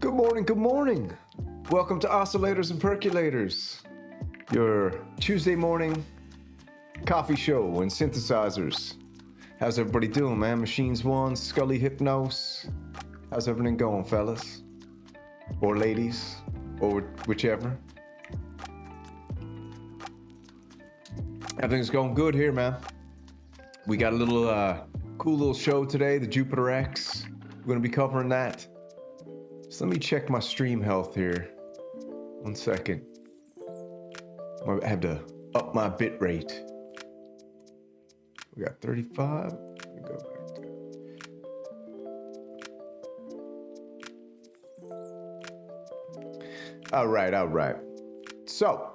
Good morning, good morning. Welcome to Oscillators and Percolators, your Tuesday morning coffee show and synthesizers. How's everybody doing, man? Machines One, Scully Hypnos. How's everything going, fellas? Or ladies, or whichever. Everything's going good here, man. We got a little cool little show today, the Jupiter X. We're gonna be covering that. So let me check my stream health here. 1 second. I have to up my bit rate. We got 35. Let me go back to it. All right. So,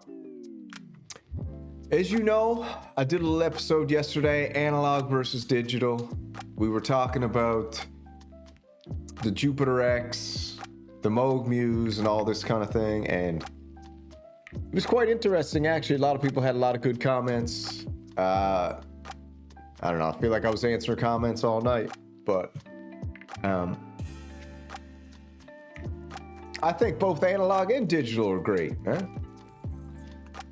as you know, I did a little episode yesterday, analog versus digital. We were talking about the Jupiter X, the Moog Muse, and all this kind of thing, and it was quite interesting, actually. A lot of people had a lot of good comments. I don't know, I feel like I was answering comments all night, but I think both analog and digital are great, man.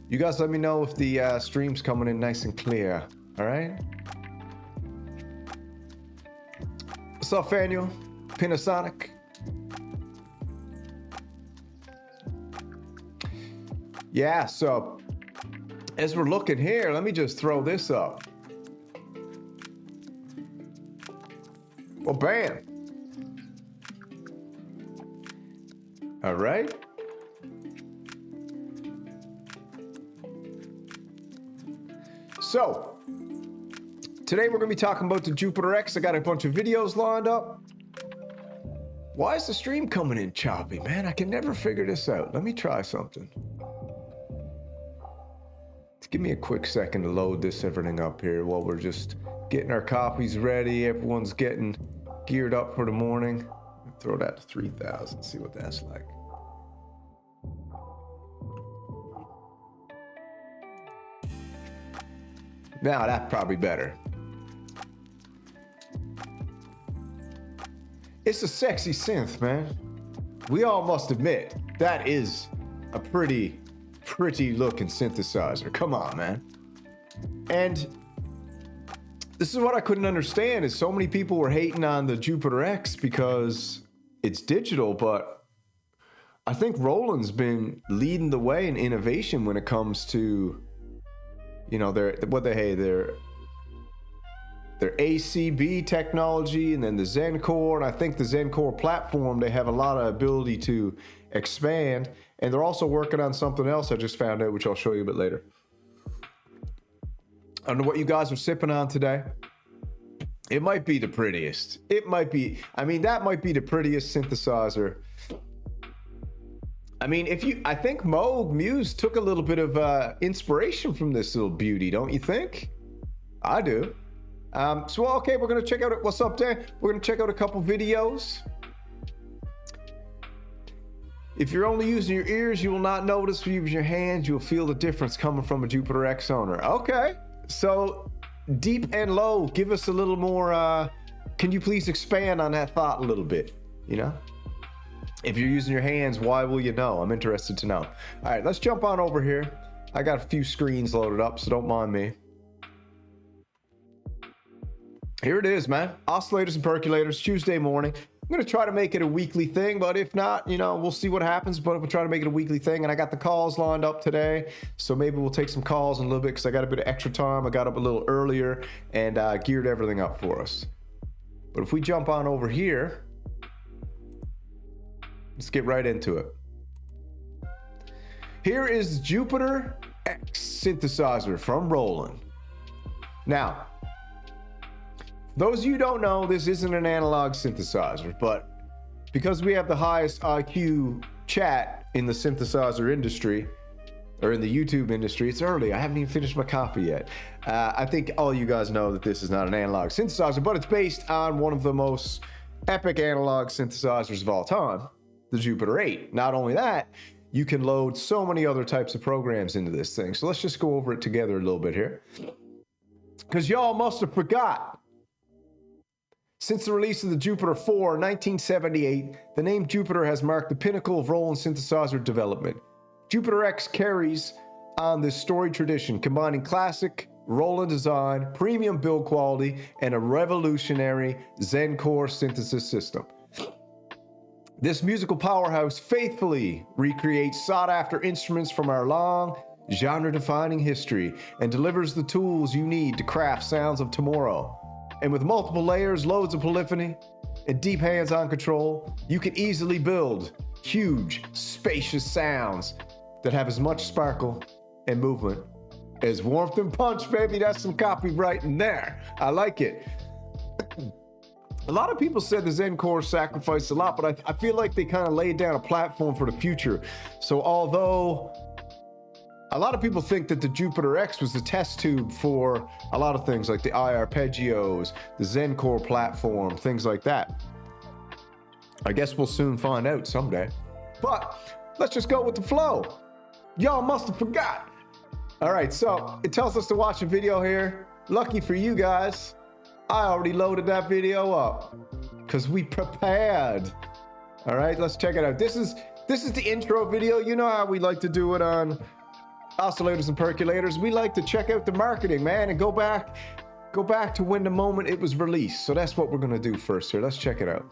You guys let me know if the stream's coming in nice and clear, all right? What's up, Faniel? Panasonic? Yeah, so as we're looking here, let me just throw this up. Well, bam. All right. So, today we're going to be talking about the Jupiter X. I got a bunch of videos lined up. Why is the stream coming in choppy, man? I can never figure this out. Let me try something. Give me a quick second to load everything up here while we're just getting our copies ready. Everyone's getting geared up for the morning. Throw that to 3,000, see what that's like. Now that's probably better. It's a sexy synth, man. We all must admit, that is a pretty looking synthesizer. Come on, man. And this is what I couldn't understand, is so many people were hating on the Jupiter X because it's digital, but I think Roland's been leading the way in innovation when it comes to, you know, their ACB technology, and then the Zen Core. And I think the Zen Core platform, they have a lot of ability to expand, and they're also working on something else I just found out, which I'll show you a bit later. I don't know what you guys are sipping on today. It might be the prettiest. It might be, I mean, that might be the prettiest synthesizer. I mean, I think Moog Muse took a little bit of inspiration from this little beauty, don't you think? I do. So, okay, we're gonna check out, what's up, Dan? We're gonna check out a couple videos. If you're only using your ears, you will not notice. If you use your hands, you'll feel the difference coming from a Jupiter X owner. Okay, so deep and low, give us a little more, can you please expand on that thought a little bit, you know? If you're using your hands, why will you know? I'm interested to know. All right, let's jump on over here. I got a few screens loaded up, so don't mind me. Here it is, man. Oscillators and Percolators, Tuesday morning. I'm going to try to make it a weekly thing, but if not, you know, we'll see what happens, but we'll try to make it a weekly thing. And I got the calls lined up today, so maybe we'll take some calls in a little bit because I got a bit of extra time. I got up a little earlier and geared everything up for us. But if we jump on over here, let's get right into it. Here is Jupiter X synthesizer from Roland. Now, those of you who don't know, this isn't an analog synthesizer, but because we have the highest IQ chat in the synthesizer industry, or in the YouTube industry, it's early. I haven't even finished my coffee yet. I think all you guys know that this is not an analog synthesizer, but it's based on one of the most epic analog synthesizers of all time, the Jupiter 8. Not only that, you can load so many other types of programs into this thing. So let's just go over it together a little bit here. Because y'all must have forgot Since the release of the Jupiter 4 in 1978, the name Jupiter has marked the pinnacle of Roland synthesizer development. Jupiter X carries on this storied tradition, combining classic Roland design, premium build quality, and a revolutionary Zen core synthesis system. This musical powerhouse faithfully recreates sought-after instruments from our long, genre-defining history and delivers the tools you need to craft sounds of tomorrow. And with multiple layers, loads of polyphony, and deep hands-on control, you can easily build huge, spacious sounds that have as much sparkle and movement as warmth and punch, baby. That's some copyright in there. I like it. A lot of people said the Zen core sacrificed a lot, but I feel like they kind of laid down a platform for the future. So although a lot of people think that the Jupiter X was the test tube for a lot of things like the Arpeggios, the Zen core platform, things like that. I guess we'll soon find out someday. But let's just go with the flow. Y'all must have forgot. All right, so it tells us to watch a video here. Lucky for you guys, I already loaded that video up because we prepared. All right, let's check it out. This is the intro video. You know how we like to do it on Oscillators and Percolators. We like to check out the marketing, man, and go back to when the moment it was released. So that's what we're gonna do first here. Let's check it out.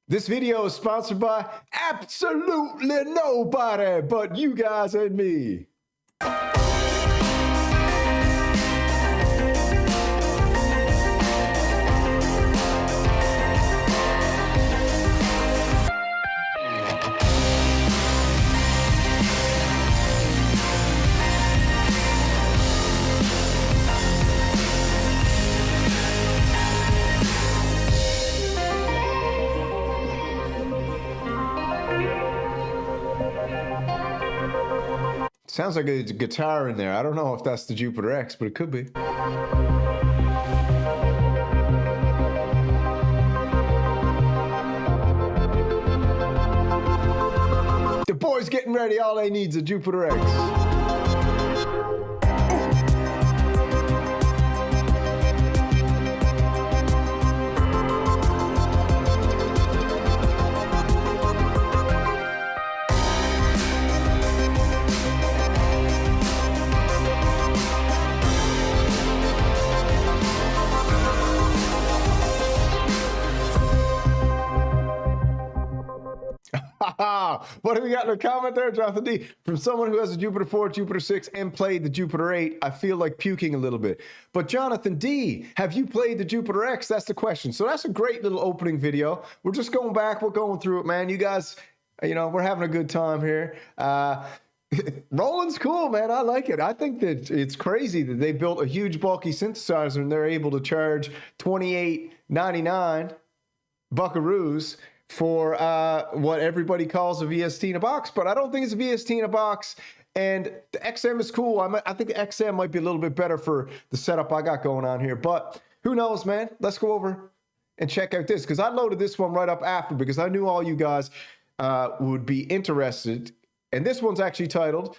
This video is sponsored by absolutely nobody but you guys and me. Sounds like a guitar in there. I don't know if that's the Jupiter X, but it could be. The boys getting ready. All they need is a Jupiter X. What have we got in the comment there, Jonathan D? From someone who has a Jupiter 4, Jupiter 6, and played the Jupiter 8, I feel like puking a little bit. But Jonathan D, have you played the Jupiter X? That's the question. So that's a great little opening video. We're just going back. We're going through it, man. You guys, you know, we're having a good time here. Roland's cool, man. I like it. I think that it's crazy that they built a huge bulky synthesizer and they're able to charge $28.99 buckaroos for what everybody calls a VST in a box, but I don't think it's a VST in a box. And the XM is cool. I think the XM might be a little bit better for the setup I got going on here, but who knows, man? Let's go over and check out this, because I loaded this one right up after because I knew all you guys would be interested. And this one's actually titled,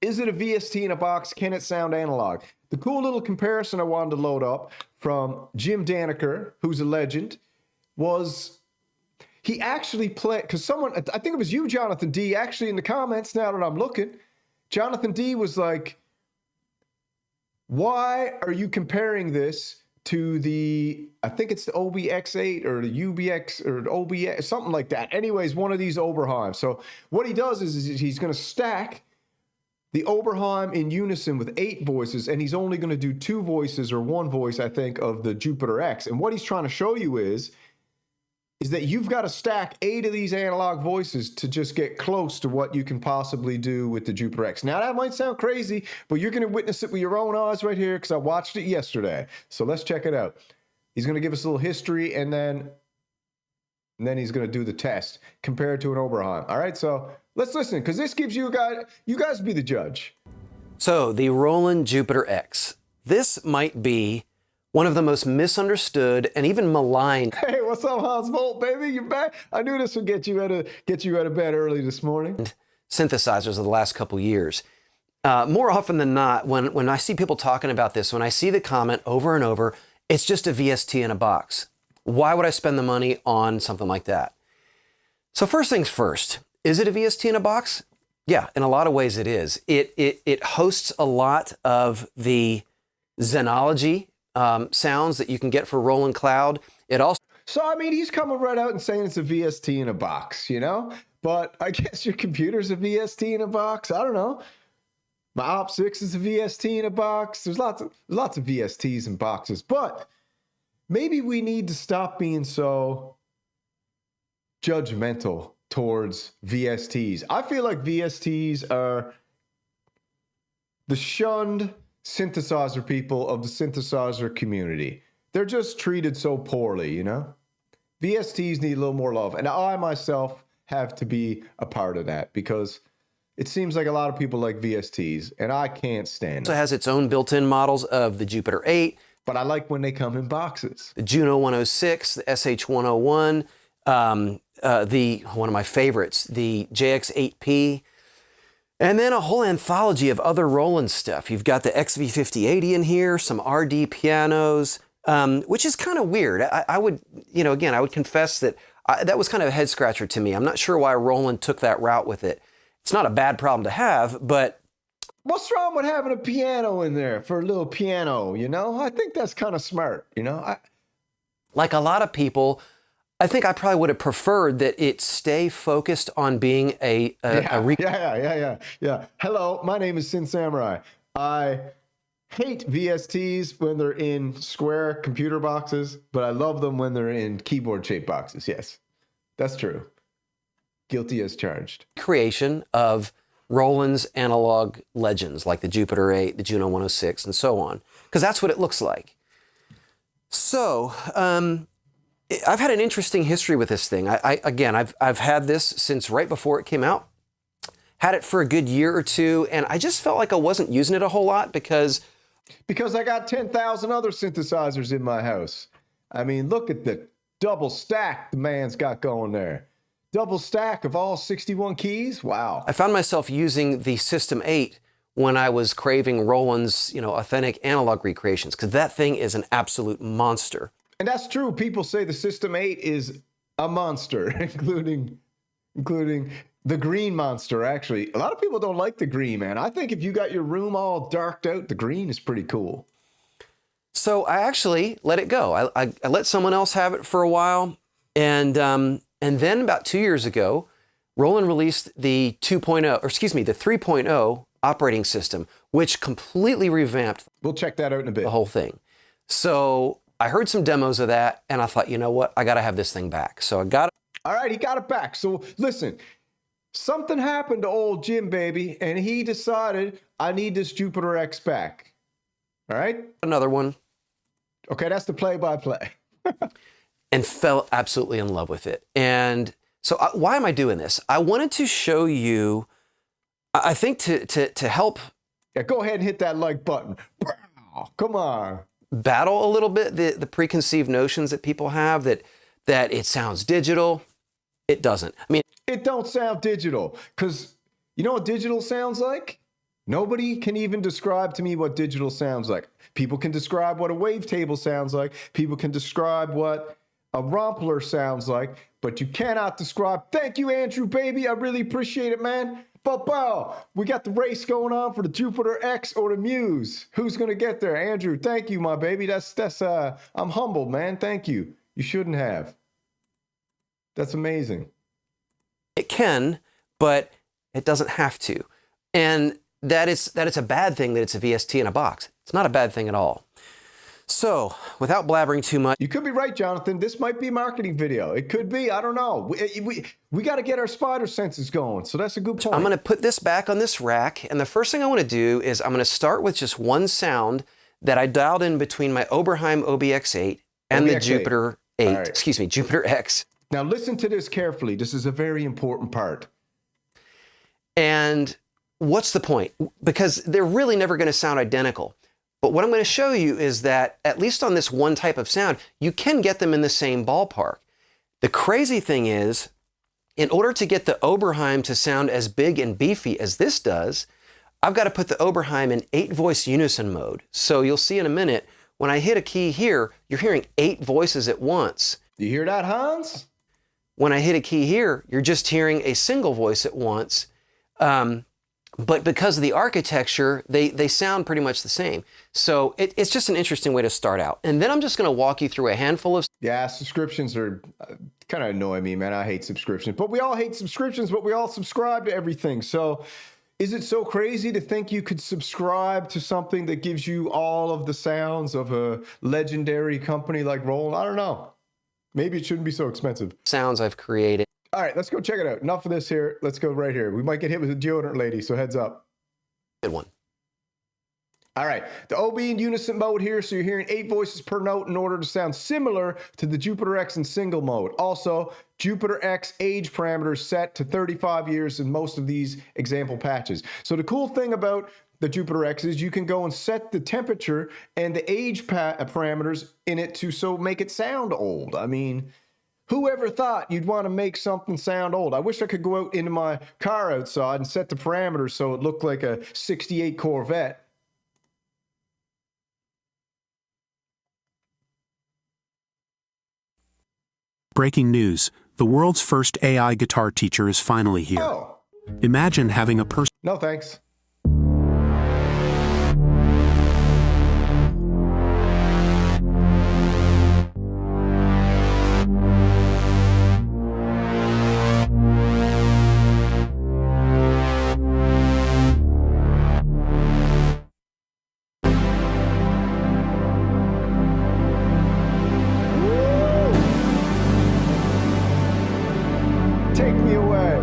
"Is it a VST in a box? Can it sound analog?" The cool little comparison I wanted to load up from Jim Daniker, who's a legend, was he actually played, because someone, I think it was you, Jonathan D, actually in the comments now that I'm looking, Jonathan D was like, why are you comparing this to the, I think it's the OBX8 or the UBX or the OBX, something like that. Anyways, one of these Oberheim. So what he does is he's going to stack the Oberheim in unison with 8 voices, and he's only going to do 2 voices or 1 voice, I think, of the Jupiter X. And what he's trying to show you is that you've got to stack 8 of these analog voices to just get close to what you can possibly do with the Jupiter X. Now, that might sound crazy, but you're going to witness it with your own eyes right here because I watched it yesterday. So let's check it out. He's going to give us a little history, and then And then he's going to do the test compared to an Oberheim. All right, so let's listen, because this gives you guys be the judge. So the Roland Jupiter X. This might be one of the most misunderstood and even maligned. Hey, what's up, Hans Volt, baby? You back? I knew this would get you out of bed early this morning. Synthesizers of the last couple years. More often than not, when I see people talking about this, when I see the comment over and over, it's just a VST in a box. Why would I spend the money on something like that? So first things first, is it a VST in a box? Yeah, in a lot of ways it is. It hosts a lot of the Zenology sounds that you can get for Roland Cloud. It also... So, I mean, he's coming right out and saying it's a VST in a box, you know? But I guess your computer's a VST in a box. I don't know. My Op6 is a VST in a box. There's lots of VSTs in boxes. But maybe we need to stop being so judgmental towards VSTs. I feel like VSTs are the shunned synthesizer people of the synthesizer community. They're just treated so poorly, you know? VSTs need a little more love. And I myself have to be a part of that because it seems like a lot of people like VSTs, and I can't stand it. Also has its own built-in models of the Jupiter 8. But I like when they come in boxes. The Juno 106, the SH101, one of my favorites, the JX8P, and then a whole anthology of other Roland stuff. You've got the XV5080 in here, some RD pianos, which is kind of weird. I would, again, I would confess that that was kind of a head scratcher to me. I'm not sure why Roland took that route with it. It's not a bad problem to have, but... What's wrong with having a piano in there for a little piano, you know? I think that's kind of smart, you know? Like a lot of people, I think I probably would have preferred that it stay focused on being a Yeah. Hello, my name is Synth Samurai. I hate VSTs when they're in square computer boxes, but I love them when they're in keyboard-shaped boxes. Yes, that's true. Guilty as charged. Creation of Roland's analog legends like the Jupiter 8, the Juno 106, and so on, because that's what it looks like. So I've had an interesting history with this thing. I've had this since right before it came out. Had it for a good year or two, and I just felt like I wasn't using it a whole lot because I got 10,000 other synthesizers in my house. I mean, look at the double stack the man's got going there. Double stack of all 61 keys? Wow. I found myself using the System 8 when I was craving Roland's, authentic analog recreations, because that thing is an absolute monster. And that's true. People say the System 8 is a monster, including the green monster, actually. A lot of people don't like the green, man. I think if you got your room all darked out, the green is pretty cool. So I actually let it go. I let someone else have it for a while, and then about 2 years ago, Roland released the 3.0 operating system, which completely revamped. We'll check that out in a bit. The whole thing. So I heard some demos of that, and I thought, you know what? I got to have this thing back. So I got it. All right, he got it back. So listen, something happened to old Jim, baby, and he decided, I need this Jupiter X back. All right? Another one. Okay, that's the play-by-play. And fell absolutely in love with it. And so why am I doing this? I wanted to show you, I think to help. Yeah, go ahead and hit that like button. Come on. Battle a little bit the preconceived notions that people have that it sounds digital. It doesn't. I mean, it don't sound digital, because you know what digital sounds like? Nobody can even describe to me what digital sounds like. People can describe what a wavetable sounds like. People can describe what a rompler sounds like, but you cannot describe. Thank you, Andrew, baby. I really appreciate it, man. Bow. We got the race going on for the Jupiter X or the Muse. Who's gonna get there? Andrew, thank you, my baby. That's I'm humbled, man. Thank you. You shouldn't have. That's amazing. It can, but it doesn't have to. And that it's a bad thing that it's a VST in a box. It's not a bad thing at all. So, without blabbering too much... You could be right, Jonathan. This might be a marketing video. It could be. I don't know. We got to get our spider senses going, so that's a good point. I'm going to put this back on this rack, and the first thing I want to do is I'm going to start with just one sound that I dialed in between my Oberheim OBX8 and the Jupiter 8. Right. Excuse me, Jupiter X. Now listen to this carefully. This is a very important part. And what's the point? Because they're really never going to sound identical. But what I'm going to show you is that, at least on this one type of sound, you can get them in the same ballpark. The crazy thing is, in order to get the Oberheim to sound as big and beefy as this does, I've got to put the Oberheim in 8-voice unison mode. So you'll see in a minute, when I hit a key here, you're hearing 8 voices at once. You hear that, Hans? When I hit a key here, you're just hearing a single voice at once. But because of the architecture, they sound pretty much the same. So it's just an interesting way to start out. And then I'm just going to walk you through a handful of... Yeah, subscriptions are kind of annoy me, man. I hate subscriptions. But we all hate subscriptions, but we all subscribe to everything. So is it so crazy to think you could subscribe to something that gives you all of the sounds of a legendary company like Roland? I don't know. Maybe it shouldn't be so expensive. Sounds I've created. All right, let's go check it out. Enough of this here. Let's go right here. We might get hit with a deodorant lady, so heads up. Good one. All right, the OB in unison mode here, so you're hearing 8 voices per note in order to sound similar to the Jupiter X in single mode. Also, Jupiter X age parameters set to 35 years in most of these example patches. So the cool thing about the Jupiter X is you can go and set the temperature and the age parameters in it to make it sound old. I mean, whoever thought you'd want to make something sound old? I wish I could go out into my car outside and set the parameters so it looked like a 68 Corvette. Breaking news. The world's first AI guitar teacher is finally here. Oh. Imagine having a person... No, thanks. Take me away.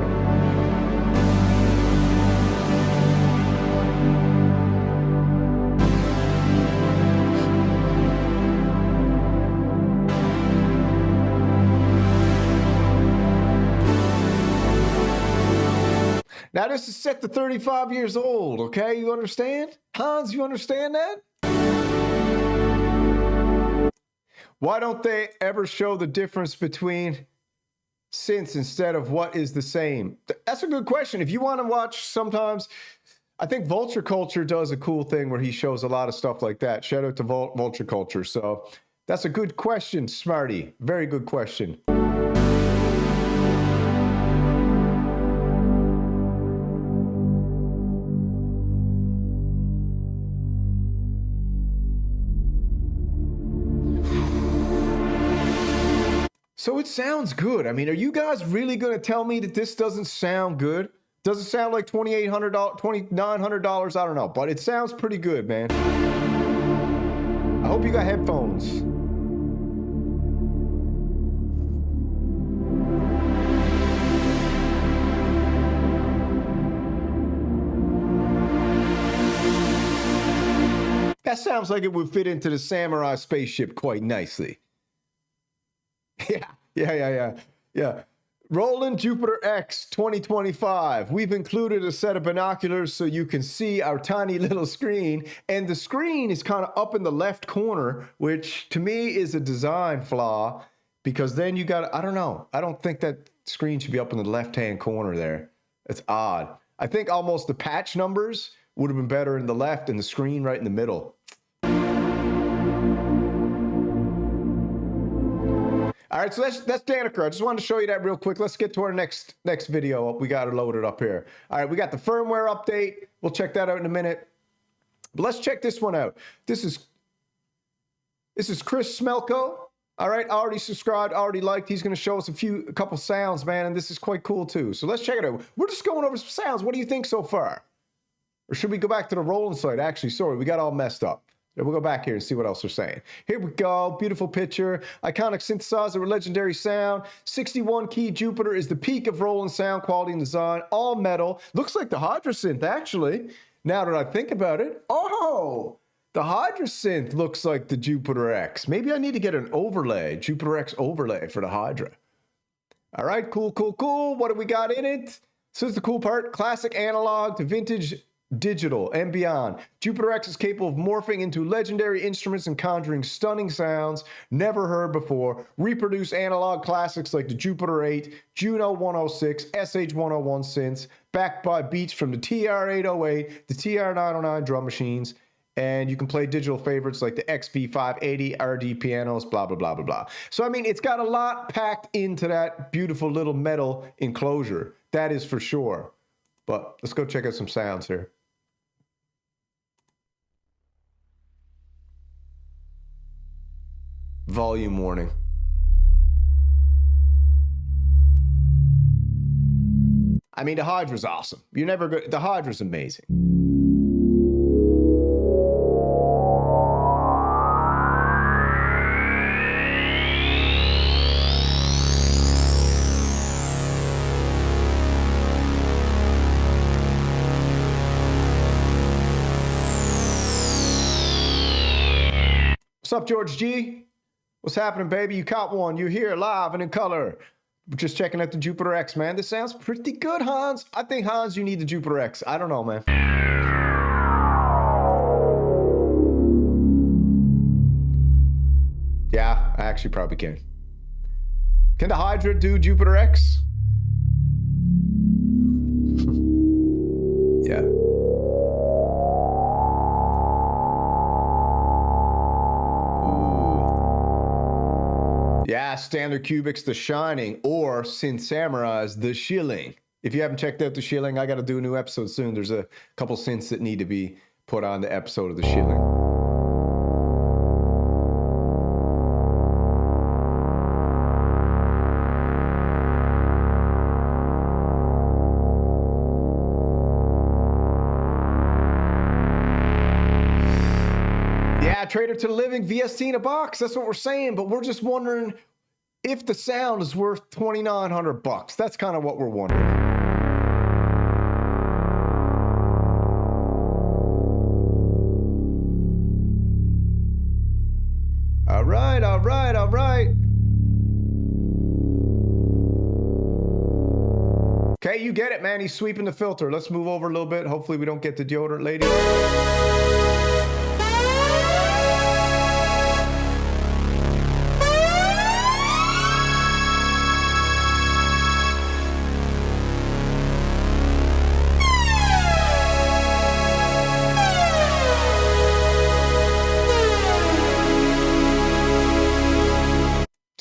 Now this is set to 35 years old, okay? You understand? Hans, you understand that? Why don't they ever show the difference between synths instead of what is the same? That's a good question. If you want to watch, sometimes I think Vulture Culture does a cool thing where he shows a lot of stuff like that. Shout out to Vulture Culture. So that's a good question, Smarty. Very good question. So it sounds good. I mean, are you guys really going to tell me that this doesn't sound good? Doesn't sound like $2,800, $2,900, I don't know, but it sounds pretty good, man. I hope you got headphones. That sounds like it would fit into the Samurai spaceship quite nicely. Yeah. Roland Jupiter X 2025. We've included a set of binoculars so you can see our tiny little screen. And the screen is kind of up in the left corner, which to me is a design flaw, because then you got, I don't know. I don't think that screen should be up in the left-hand corner there. It's odd. I think almost the patch numbers would have been better in the left and the screen right in the middle. All right, so that's Daneker. I just wanted to show you that real quick. Let's get to our next video. We got it loaded up here. All right, we got the firmware update. We'll check that out in a minute. But let's check this one out. This is Chris Smelko. All right, already subscribed, already liked. He's going to show us a couple sounds, man, and this is quite cool too. So let's check it out. We're just going over some sounds. What do you think so far? Or should we go back to the Roland site? Actually, sorry, we got all messed up. We'll go back here and see what else they're saying. Here we go. Beautiful picture. Iconic synthesizer with legendary sound. 61 key Jupiter is the peak of Roland sound quality and design. All metal. Looks like the Hydra synth, actually. Now that I think about it. Oh, the Hydra synth looks like the Jupiter X. Maybe I need to get an overlay, Jupiter X overlay for the Hydra. All right, cool, cool, cool. What do we got in it? This is the cool part. Classic analog to vintage digital and beyond. Jupiter X is capable of morphing into legendary instruments and conjuring stunning sounds never heard before. Reproduce analog classics like the Jupiter 8, Juno 106, SH101 synths, backed by beats from the TR-808, the TR-909 drum machines. And you can play digital favorites like the XP580, RD pianos, blah, blah, blah, blah, blah. So, I mean, it's got a lot packed into that beautiful little metal enclosure. That is for sure. But let's go check out some sounds here. Volume warning. I mean, the Hydra's awesome. You're never good. The Hydra's amazing. What's up, George G? What's happening, baby? You caught one. You're here live and in color. We're just checking out the Jupiter X, man. This sounds pretty good, Hans. I think, Hans, you need the Jupiter X. I don't know, man. Yeah, I actually probably can. Can the Hydra do Jupiter X? Yeah. Yeah, Standard Cubic's The Shining, or Synth Samurai's The Shilling. If you haven't checked out The Shilling, I got to do a new episode soon. There's a couple synths that need to be put on the episode of The Shilling. Yeah, Trader to the Living, VST in a box. That's what we're saying, but we're just wondering if the sound is worth $2,900. That's kind of what we're wondering. All right, all right, all right. Okay, you get it, man. He's sweeping the filter. Let's move over a little bit. Hopefully we don't get the deodorant lady.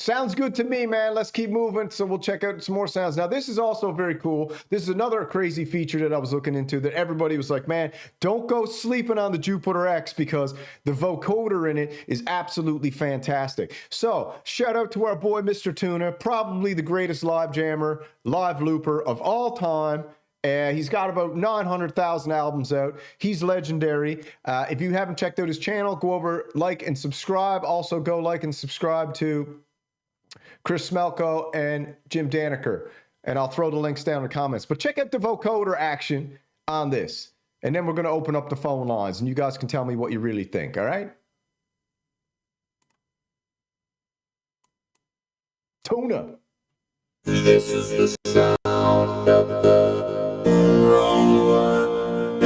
Sounds good to me, man. Let's keep moving. So we'll check out some more sounds. Now, this is also very cool. This is another crazy feature that I was looking into that everybody was like, man, don't go sleeping on the Jupiter X because the vocoder in it is absolutely fantastic. So shout out to our boy, Mr. Tuna, probably the greatest live jammer, live looper of all time. He's got about 900,000 albums out. He's legendary. If you haven't checked out his channel, go over, like, and subscribe. Also, go like and subscribe to Chris Smelko and Jim Daniker, and I'll throw the links down in the comments. But check out the vocoder action on this, and then we're going to open up the phone lines, and you guys can tell me what you really think, all right? Tuna. This is the sound of the Roland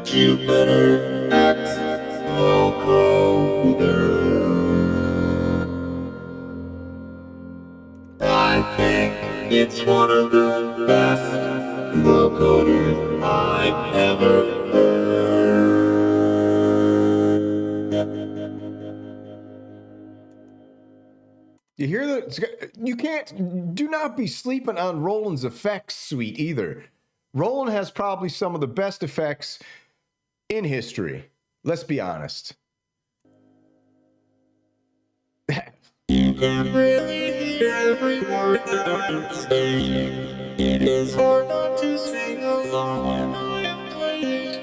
Jupiter X vocoder. I think it's one of the best vocoders I've ever heard. You hear that? You can't, do not be sleeping on Roland's effects suite either. Roland has probably some of the best effects in history. Let's be honest. You can really hear every word that I'm saying. It is hard not to sing along when I am playing.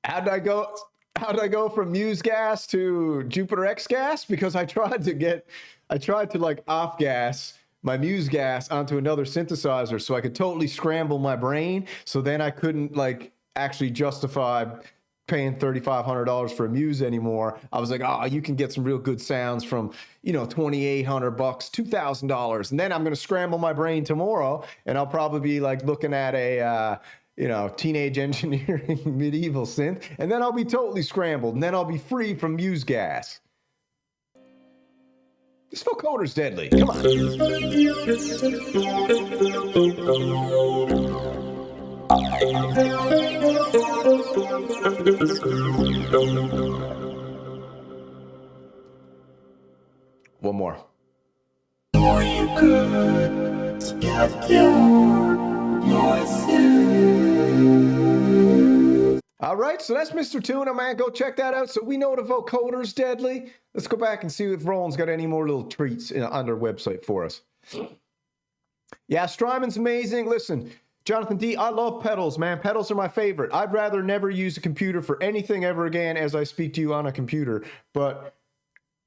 How'd I go from Muse gas to Jupiter X gas? Because I tried to like off gas my Muse gas onto another synthesizer so I could totally scramble my brain. So then I couldn't like actually justify paying $3,500 for a Muse anymore. I was like, oh, you can get some real good sounds from, you know, $2,800, $2,000. And then I'm going to scramble my brain tomorrow, and I'll probably be like looking at a, you know, teenage engineering medieval synth, and then I'll be totally scrambled, and then I'll be free from Muse gas. This vocoder's deadly. Come on. One more. All right, so that's Mr. Tuna, man. Go check that out. So we know the vocoder's deadly. Let's go back and see if Roland's got any more little treats on their website for us. Yeah, Strymon's amazing. Listen, Jonathan D, I love pedals, man. Pedals are my favorite. I'd rather never use a computer for anything ever again as I speak to you on a computer. But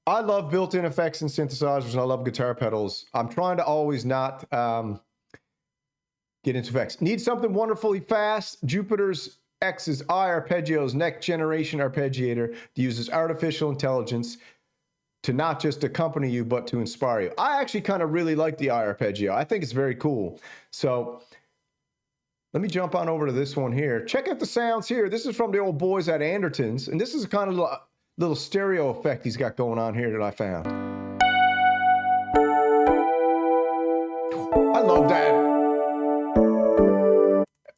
I love built-in effects and synthesizers, and I love guitar pedals. I'm trying to always not get into effects. Need something wonderfully fast? Jupiter's X's Arpeggio's next generation arpeggiator that uses artificial intelligence to not just accompany you, but to inspire you. I actually kind of really like the Arpeggio. I think it's very cool. So let me jump on over to this one here. Check out the sounds here. This is from the old boys at Anderton's, and this is a kind of little stereo effect he's got going on here that I found. I love that.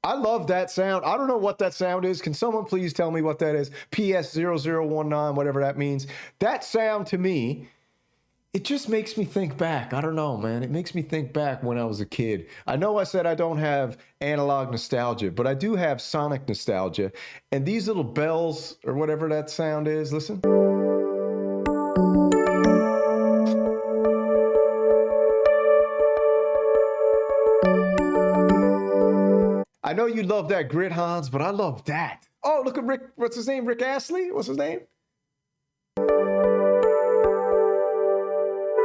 I love that sound. I don't know what that sound is. Can someone please tell me what that is? PS0019, whatever that means. That sound to me, it just makes me think back. I don't know, man. It makes me think back when I was a kid. I know I said I don't have analog nostalgia, but I do have sonic nostalgia. And these little bells, or whatever that sound is, listen. I know you love that grit, Hans, but I love that. Oh, look at Rick. What's his name? Rick Astley? What's his name?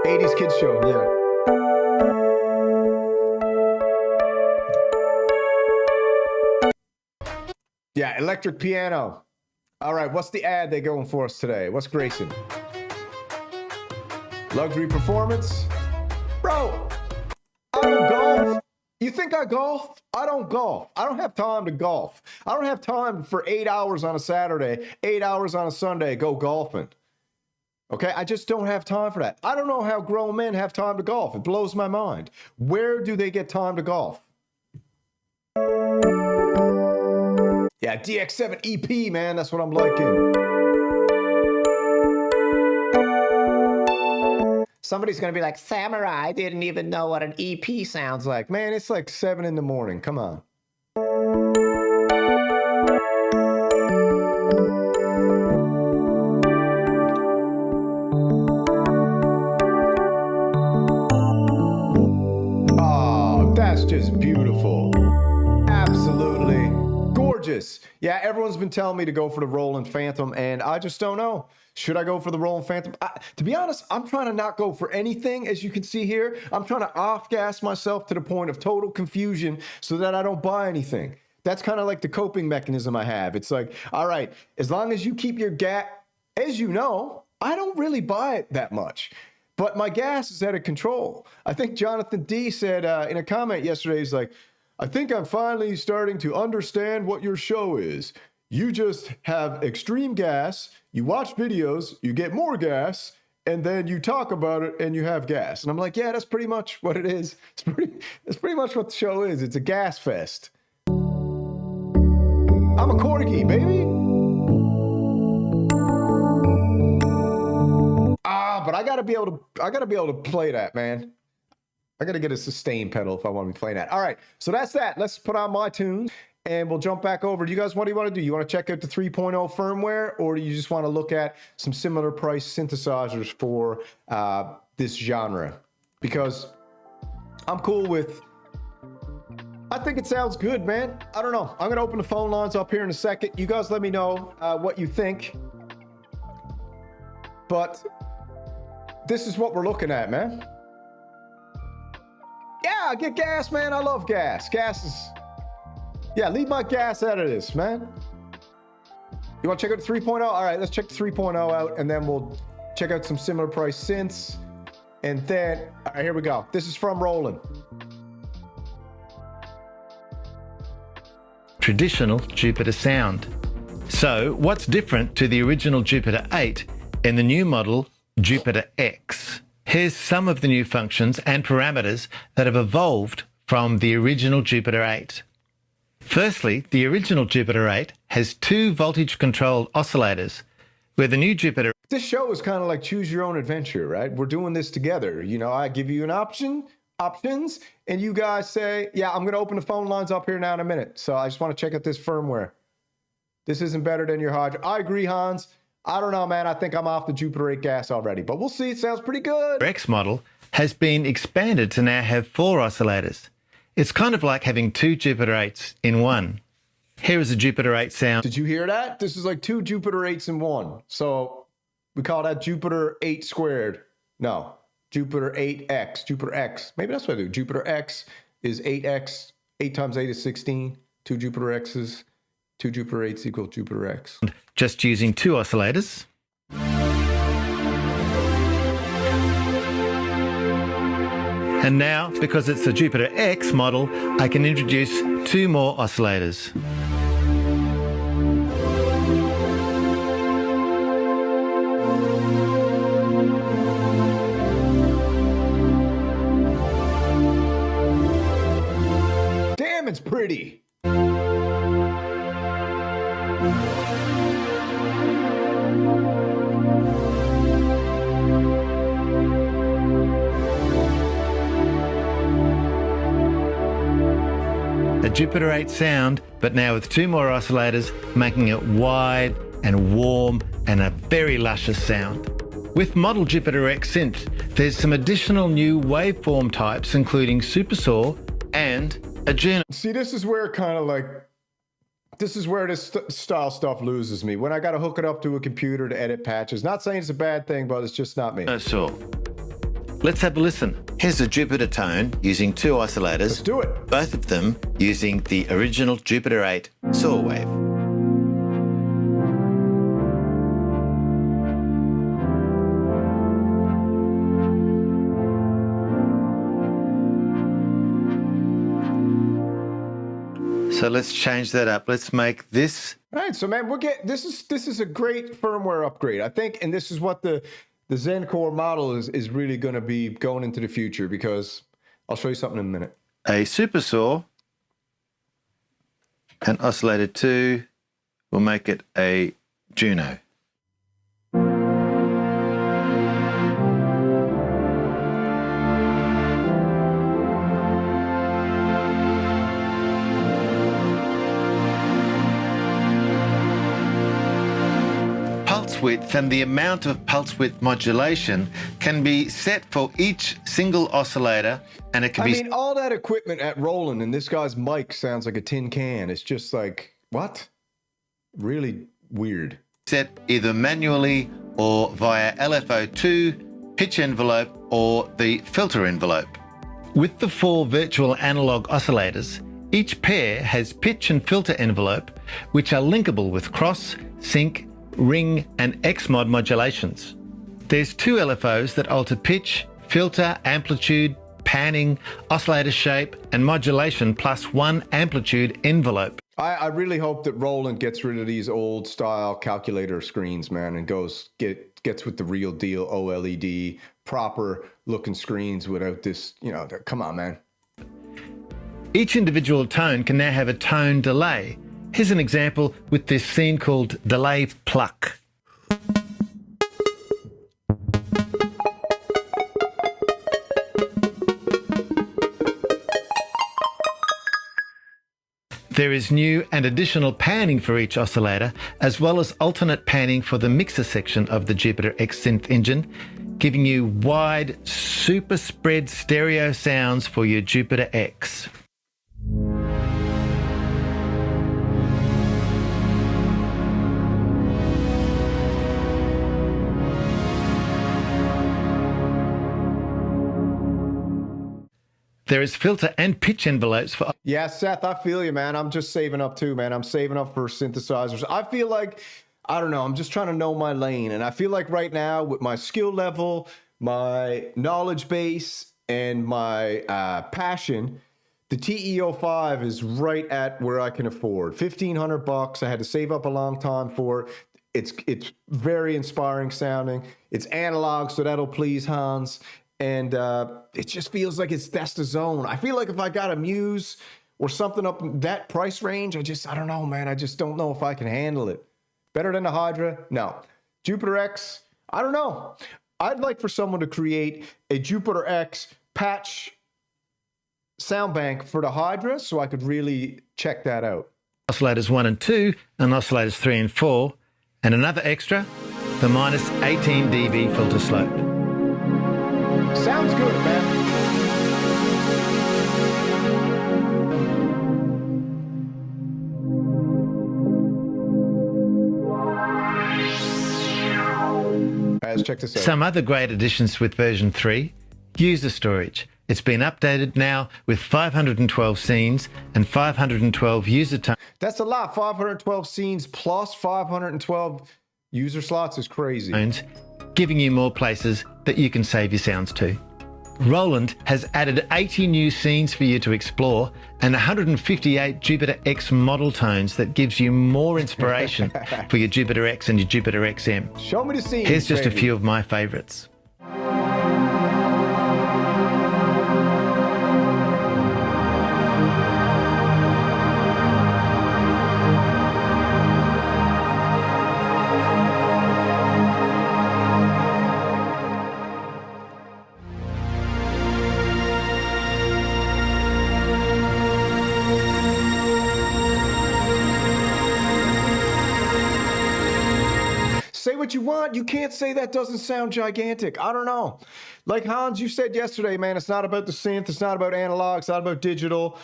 80s Kids Show, yeah. Yeah, electric piano. All right, what's the ad they're going for us today? What's Grayson? Luxury performance? Bro, I don't golf. You think I golf? I don't golf. I don't have time to golf. I don't have time for 8 hours on a Saturday, 8 hours on a Sunday, go golfing. Okay, I just don't have time for that. I don't know how grown men have time to golf. It blows my mind. Where do they get time to golf? Yeah, DX7 EP, man, that's what I'm liking. Somebody's gonna be like, Samurai didn't even know what an EP sounds like. Man, it's like 7 in the morning, come on. Oh, that's just beautiful. Absolutely gorgeous. Yeah, everyone's been telling me to go for the Roland Phantom, and I just don't know. Should I go for the Roland Phantom? To be honest, I'm trying to not go for anything, as you can see here. I'm trying to off-gas myself to the point of total confusion so that I don't buy anything. That's kind of like the coping mechanism I have. It's like, all right, as long as you keep your gas, as you know, I don't really buy it that much. But my gas is out of control. I think Jonathan D said in a comment yesterday, he's like, I think I'm finally starting to understand what your show is. You just have extreme gas, you watch videos, you get more gas, and then you talk about it and you have gas. And I'm like, yeah, that's pretty much what it is. That's pretty much what the show is. It's a gas fest. I'm a corgi, baby. But I gotta be able to play that, man. I gotta get a sustain pedal if I want to be playing that. All right, so that's that. Let's put on my tunes and we'll jump back over. Do you guys, what do you want to do? You want to check out the 3.0 firmware, or do you just want to look at some similar price synthesizers for this genre? Because I'm cool with, I think it sounds good, man. I don't know. I'm gonna open the phone lines up here in a second. You guys let me know what you think. But this is what we're looking at, man. Yeah, get gas, man. I love gas. Gas is, yeah, leave my gas out of this, man. You want to check out the 3.0? All right, let's check the 3.0 out, and then we'll check out some similar price synths. And then, all right, here we go. This is from Roland. Traditional Jupiter sound. So, what's different to the original Jupiter 8 and the new model Jupiter X? Here's some of the new functions and parameters that have evolved from the original Jupiter 8. Firstly, the original Jupiter 8 has 2 voltage-controlled oscillators, where the new Jupiter... This show is kind of like choose your own adventure, right? We're doing this together. You know, I give you an options, and you guys say, yeah, I'm going to open the phone lines up here now in a minute. So I just want to check out this firmware. This isn't better than your hard. I agree, Hans. I don't know, man. I think I'm off the Jupiter 8 gas already, but we'll see. It sounds pretty good. X model has been expanded to now have 4 oscillators. It's kind of like having 2 Jupiter 8s in one. Here is a Jupiter 8 sound. Did you hear that? This is like 2 Jupiter 8s in one. So we call that Jupiter 8 squared. No, Jupiter 8X, Jupiter X. Maybe that's what I do. Jupiter X is 8X. 8 times 8 is 16. 2 Jupiter X's. 2 Jupiter 8s equal Jupiter X. Just using 2 oscillators. And now, because it's a Jupiter X model, I can introduce 2 more oscillators. Damn, it's pretty. A Jupiter 8 sound, but now with 2 more oscillators, making it wide and warm and a very luscious sound. With model Jupiter X synth, there's some additional new waveform types, including supersaw and a Juno. See, this is where kind of like, this is where this style stuff loses me. When I got to hook it up to a computer to edit patches. Not saying it's a bad thing, but it's just not me. Saw. Let's have a listen. Here's a Jupiter tone using 2 oscillators. Let's do it. Both of them using the original Jupiter 8 saw wave. So let's change that up. Let's make this. All right, so man, this is a great firmware upgrade, I think, and this is what the Zen Core model is really going to be going into the future, because I'll show you something in a minute. A supersaw and oscillator 2 will make it a Juno. Pulse width and the amount of pulse width modulation can be set for each single oscillator, and it can be... I mean, all that equipment at Roland, and this guy's mic sounds like a tin can. It's just like, what? Really weird. Set either manually or via LFO2, pitch envelope, or the filter envelope. With the 4 virtual analog oscillators, each pair has pitch and filter envelope, which are linkable with cross, sync, ring, and X-mod modulations. There's 2 LFOs that alter pitch, filter, amplitude, panning, oscillator shape, and modulation, plus 1 amplitude envelope. I really hope that Roland gets rid of these old style calculator screens, man, and gets with the real deal OLED, proper looking screens without this, you know, come on, man. Each individual tone can now have a tone delay. Here's an example with this scene called Delay Pluck. There is new and additional panning for each oscillator, as well as alternate panning for the mixer section of the Jupiter X synth engine, giving you wide, super spread stereo sounds for your Jupiter X. There is filter and pitch envelopes for... Yeah, Seth, I feel you, man. I'm just saving up too, man. I'm saving up for synthesizers. I feel like I don't know. I'm just trying to know my lane. And I feel like right now with my skill level, my knowledge base, and my passion, the TE-05 is right at where I can afford. $1,500. I had to save up a long time for it. It's very inspiring sounding. It's analog, so that'll please Hans. And it just feels like that's the zone. I feel like if I got a Muse or something up in that price range, I don't know, man. I just don't know if I can handle it. Better than the Hydra? No. Jupiter X? I don't know. I'd like for someone to create a Jupiter X patch sound bank for the Hydra so I could really check that out. Oscillators 1 and 2 and oscillators 3 and 4, and another extra, the minus 18 dB filter slope. Sounds good, man. Let's check this out. Some other great additions with version 3, user storage. It's been updated now with 512 scenes and 512 user tones. That's a lot. 512 scenes plus 512 user slots is crazy. Giving you more places that you can save your sounds to. Roland has added 80 new scenes for you to explore and 158 Jupiter X model tones that gives you more inspiration for your Jupiter X and your Jupiter XM. Show me the scenes. Here's just baby. a few of my favorites. Say what you want. You can't say that doesn't sound gigantic. I don't know. Like Hans, you said yesterday, man, it's not about the synth. It's not about analog. It's not about digital.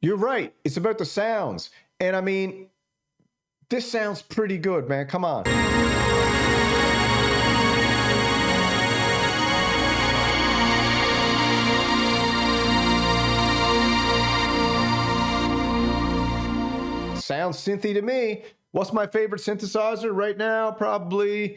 You're right. It's about the sounds. And I mean, this sounds pretty good, man. Come on. Sounds synthy to me. What's my favorite synthesizer right now? Probably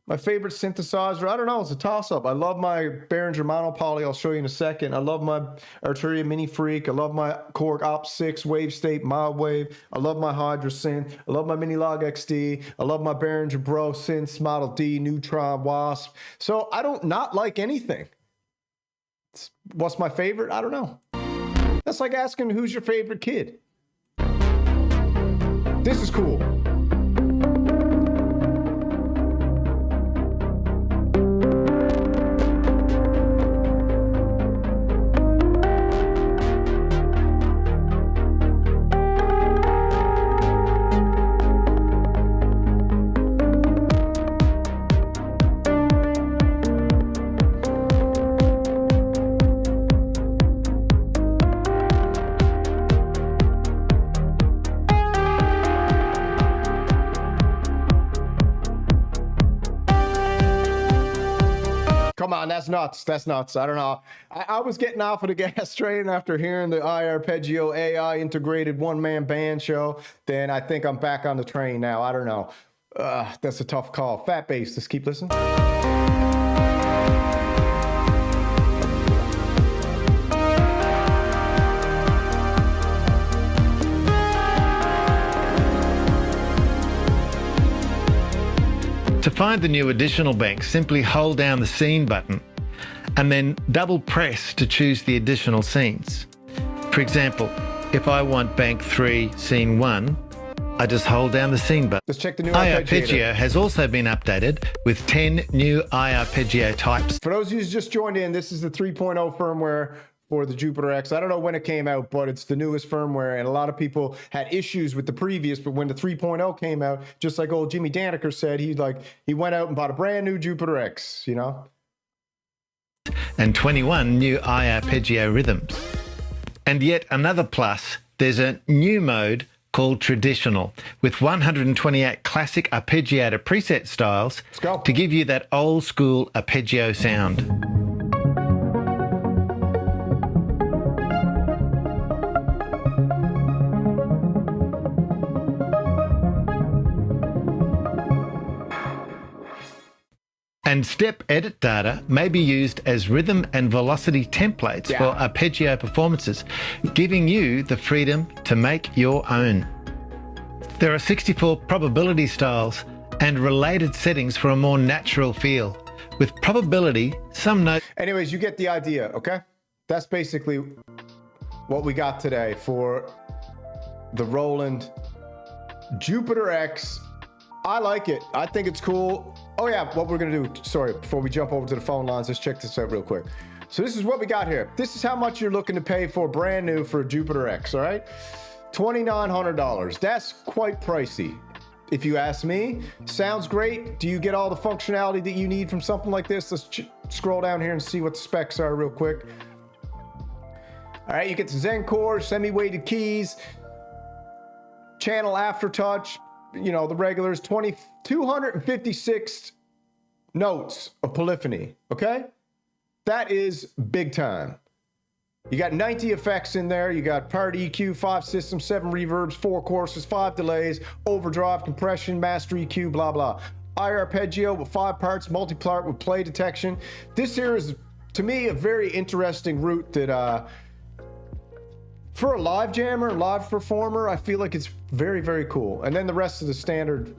my favorite synthesizer. I don't know. It's a toss-up. I love my Behringer Monopoly. I'll show you in a second. I love my Arturia Mini Freak. I love my Korg Op 6 Wave State Mild Wave. I love my Hydra Synth. I love my Minilog XD. I love my Behringer Bro Synths, Model D, Neutron, Wasp. So I don't not like anything. What's my favorite? I don't know. That's like asking who's your favorite kid. This is cool. Come on, that's nuts. That's nuts. I don't know. I was getting off of the gas train after hearing the Arpeggio AI integrated one-man band show. Then I think I'm back on the train now. I don't know. That's a tough call. Fat bass. Let's keep listening. To find the new additional bank, simply hold down the scene button and then double press to choose the additional scenes. For example, if I want bank 3, scene 1, I just hold down the scene button. Let's check the new Arpeggiator has also been updated with 10 new Arpeggio types. For those of you who just joined in, this is the 3.0 firmware for the Jupiter X. I don't know when it came out, but it's the newest firmware, and a lot of people had issues with the previous, but when the 3.0 came out, just like old Jimmy Daneker said, he went out and bought a brand new Jupiter X, you know? And 21 new Arpeggio rhythms. And yet another plus, there's a new mode called Traditional with 128 classic Arpeggiator preset styles to give you that old school arpeggio sound. And step edit data may be used as rhythm and velocity templates for arpeggio performances, giving you the freedom to make your own. There are 64 probability styles and related settings for a more natural feel. With probability, some notes... Anyways, you get the idea, okay? That's basically what we got today for the Roland Jupiter X. I like it. I think it's cool. Oh yeah, what we're gonna do, sorry, before we jump over to the phone lines, let's check this out real quick. So this is what we got here. This is how much you're looking to pay for brand new for a Jupiter X, all right? $2,900. That's quite pricey, if you ask me. Sounds great. Do you get all the functionality that you need from something like this? Let's scroll down here and see what the specs are real quick. All right, you get the Zen core, semi-weighted keys, channel aftertouch, you know, the regulars, 256 notes of polyphony, okay? That is big time. You got 90 effects in there. You got powered EQ, 5 systems, 7 reverbs, 4 courses, 5 delays, overdrive, compression, master EQ, blah, blah. arpeggio with 5 parts, multi-part with play detection. This here is, to me, a very interesting route that, for a live jammer, live performer, I feel like it's very, very cool. And then the rest of the standard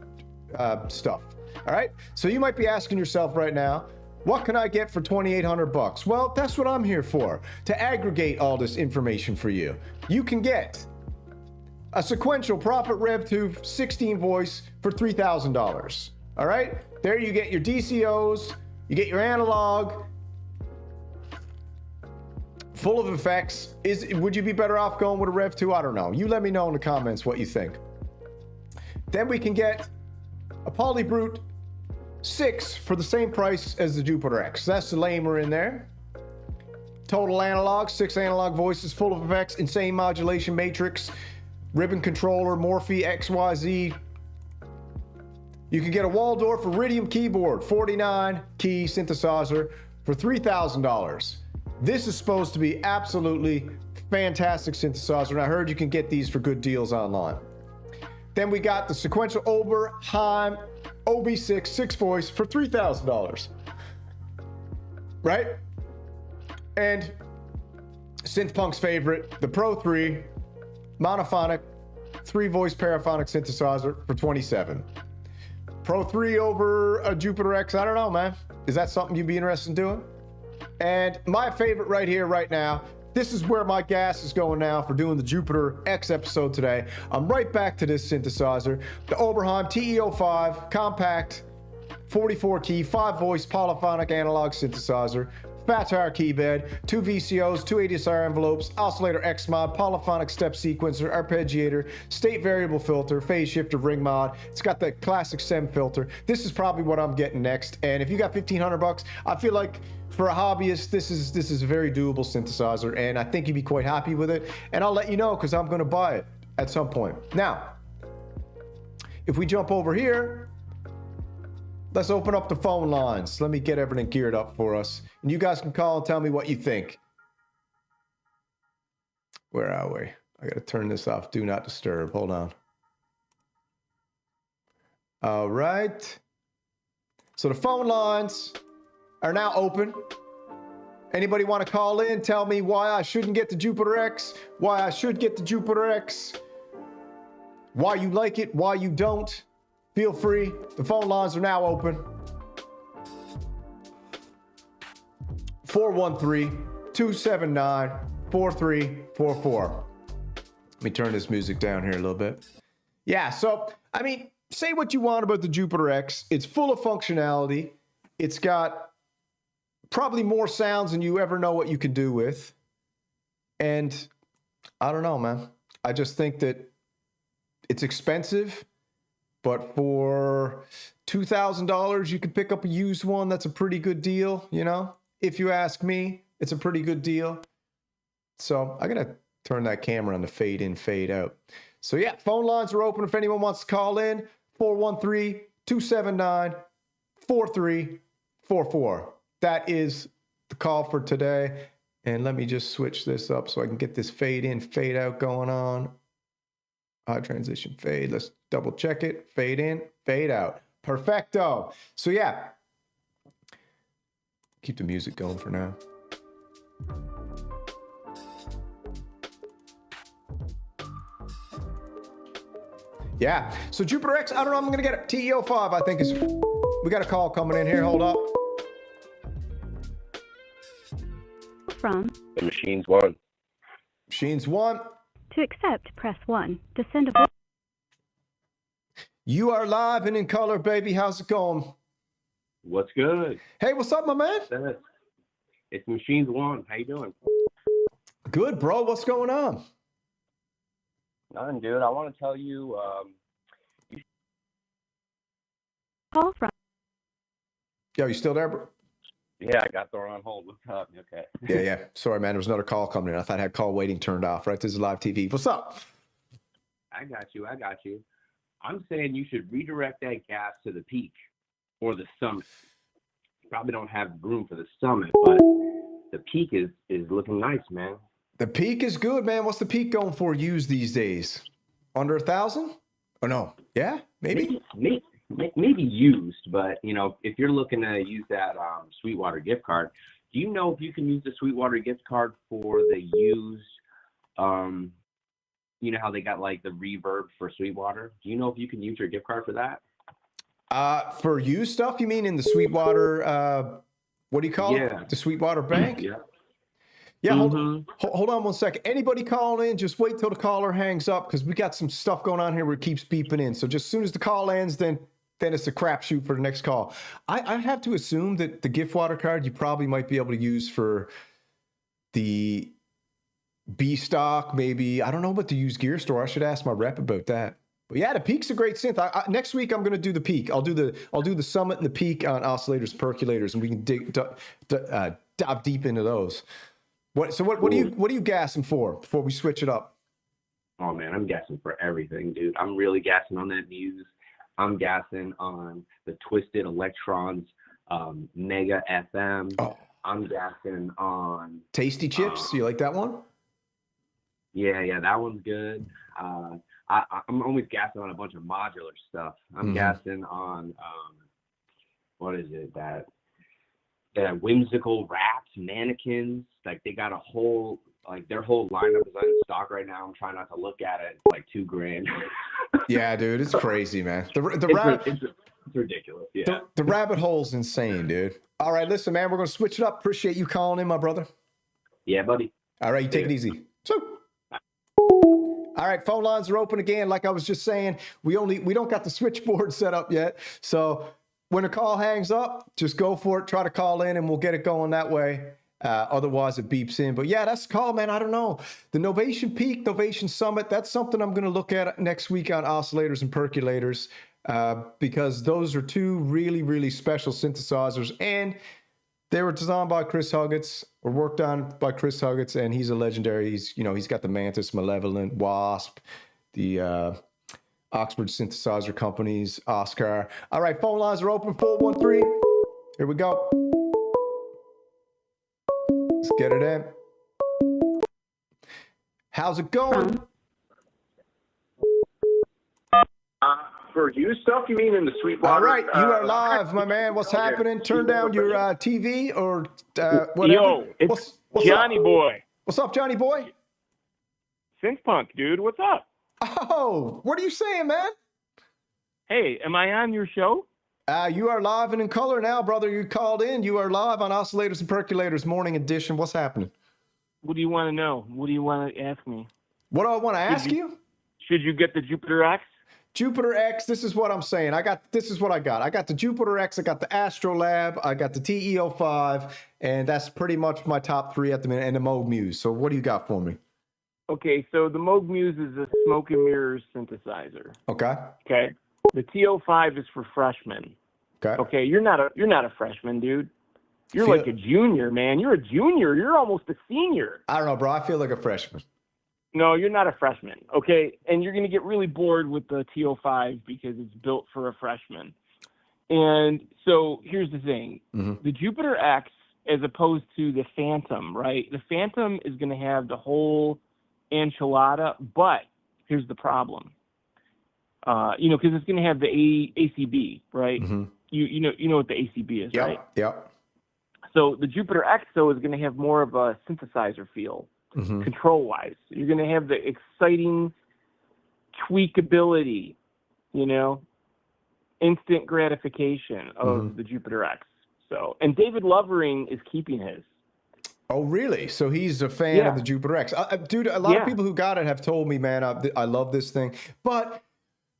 stuff. All right. So you might be asking yourself right now, what can I get for 2,800 bucks? Well, that's what I'm here for, to aggregate all this information for you. You can get a sequential Prophet Rev 2 16 voice for $3,000. All right. There you get your DCOs, you get your analog, full of effects. Would you be better off going with a Rev 2? I don't know. You let me know in the comments what you think. Then we can get a Polybrute 6 for the same price as the Jupiter X. That's the lamer in there. Total analog, 6 analog voices, full of effects, insane modulation matrix, ribbon controller, Morphe XYZ. You can get a Waldorf Iridium keyboard, 49 key synthesizer for $3,000. This is supposed to be absolutely fantastic synthesizer, and I heard you can get these for good deals online. Then we got the sequential Oberheim OB6 6 voice for $3,000. Right? And Synthpunk's favorite, the Pro 3 monophonic 3 voice paraphonic synthesizer for $27,000. Pro 3 over a Jupiter X, I don't know, man. Is that something you'd be interested in doing? And my favorite right here, right now, this is where my gas is going now for doing the Jupiter X episode today. I'm right back to this synthesizer, the Oberheim TE-05 compact 44 key 5 voice polyphonic analog synthesizer, fat tire key bed, 2 VCOs, 2 ADSR envelopes, oscillator X mod, polyphonic step sequencer, arpeggiator, state variable filter, phase shifter, ring mod. It's got the classic SEM filter. This is probably what I'm getting next. And if you got 1,500 bucks, I feel like for a hobbyist, this is a very doable synthesizer, and I think you'd be quite happy with it. And I'll let you know because I'm going to buy it at some point. Now, if we jump over here, let's open up the phone lines. Let me get everything geared up for us, and you guys can call and tell me what you think. Where are we? I got to turn this off. Do not disturb. Hold on. All right. So the phone lines are now open. Anybody want to call in? Tell me why I shouldn't get the Jupiter X, why I should get the Jupiter X, why you like it, why you don't. Feel free. The phone lines are now open. 413-279-4344. Let me turn this music down here a little bit. Yeah, so, I mean, say what you want about the Jupiter X. It's full of functionality. It's got probably more sounds than you ever know what you can do with. And I don't know, man. I just think that it's expensive, but for $2,000, you can pick up a used one. That's a pretty good deal, you know? If you ask me, it's a pretty good deal. So I gotta turn that camera on to fade in, fade out. So yeah, phone lines are open if anyone wants to call in. 413-279-4344. That is the call for today. And let me just switch this up so I can get this fade in, fade out going on. High transition fade. Let's double check it. Fade in, fade out. Perfecto. So yeah, keep the music going for now. Yeah, so Jupiter X, I don't know, I'm gonna get it. TEO5, I think is, we got a call coming in here, hold up. From The machine's one. Machines 1. to accept, press 1. To send a voice. You are live and in color, baby. How's it going? What's good? Hey, what's up, my man? It's Machines One. How you doing? Good, bro. What's going on? Nothing, dude. I want to tell you, Call from Yo, you still there, bro? yeah, I got thrown on hold. What's up? Okay. Yeah. Sorry, man. There was another call coming in. I thought I had call waiting turned off, right? This is live TV. What's up? I got you. I'm saying you should redirect that gas to the peak or the summit. You probably don't have room for the summit, but the peak is looking nice, man. The peak is good, man. What's the peak going for used these days? Under 1,000? Or no? Yeah, maybe? Maybe used, but you know, if you're looking to use that Sweetwater gift card, do you know if you can use the Sweetwater gift card for the used? You know how they got like the reverb for Sweetwater? Do you know if you can use your gift card for that? For used stuff, you mean in the Sweetwater, what do you call it? The Sweetwater Bank? Yeah. Yeah, hold on one second. Anybody calling in, just wait till the caller hangs up because we got some stuff going on here where it keeps beeping in. So just as soon as the call ends, then it's a crapshoot for the next call. I have to assume that the gift water card you probably might be able to use for the B stock, maybe. I don't know about the used gear store. I should ask my rep about that. But yeah, the Peak's a great synth. Next week I'm going to do the Peak. I'll do the Summit and the Peak on oscillators, percolators, and we can dive deep into those. What are you gassing for before we switch it up? Oh man, I'm gassing for everything, dude. I'm really gassing on that Muse. I'm gassing on the Twisted Electrons, Mega FM. Oh. I'm gassing on Tasty Chips. You like that one? Yeah, that one's good. I'm always gassing on a bunch of modular stuff. I'm gassing on what is it, that whimsical wraps, mannequins. Like they got a whole, like their whole lineup is in stock right now. I'm trying not to look at it. It's like $2,000. Yeah, dude, it's crazy, man. It's ridiculous. Yeah. The rabbit hole's insane, dude. All right, listen, man, we're gonna switch it up. Appreciate you calling in, my brother. Yeah, buddy. All right, you take it easy. All right, phone lines are open again. Like I was just saying, we don't got the switchboard set up yet. So when a call hangs up, just go for it. Try to call in, and we'll get it going that way. Otherwise, it beeps in. But yeah, that's the call, man. I don't know. The Novation Peak, Novation Summit, that's something I'm going to look at next week on oscillators and percolators because those are two really, really special synthesizers. And they were designed by Chris Huggins or worked on by Chris Huggins, and he's a legendary. He's got the Mantis, Malevolent, Wasp, the Oxford Synthesizer Companies, Oscar. All right, phone lines are open, 413. Here we go. Let's get it in. How's it going? For you stuff, you mean in the Sweetwater? All right, you are live, my man. What's happening? Turn down your TV or whatever. Yo, it's what's Johnny up? Boy. What's up, Johnny Boy? Synth Punk, dude. What's up? Oh, what are you saying, man? Hey, am I on your show? You are live and in color now, brother. You called in. You are live on Oscillators and Percolators Morning Edition. What's happening? What do you want to know? What do you want to ask me? What do I want to ask you? Should you get the Jupiter X? Jupiter X, this is what I'm saying. This is what I got. I got the Jupiter X, I got the Astrolab, I got the TEO5, and that's pretty much my top three at the minute, and the Moog Muse. So what do you got for me? Okay, so the Moog Muse is a smoke and mirrors synthesizer. Okay. Okay. The TO5 is for freshmen. Okay. Okay, you're not a freshman, dude. You're like a junior, man. You're a junior. You're almost a senior. I don't know, bro. I feel like a freshman. No, you're not a freshman, okay? And you're going to get really bored with the TO5 because it's built for a freshman. And so here's the thing. The Jupiter X, as opposed to the Phantom, right? The Phantom is going to have the whole enchilada, but here's the problem. Because it's going to have the ACB, right? You know what the ACB is, right? Yep. So the Jupiter X, though, is going to have more of a synthesizer feel, control-wise. You're going to have the exciting tweakability, you know, instant gratification of the Jupiter X. So, and David Lovering is keeping his. Oh, really? So he's a fan of the Jupiter X. Dude, a lot of people who got it have told me, man, I love this thing. But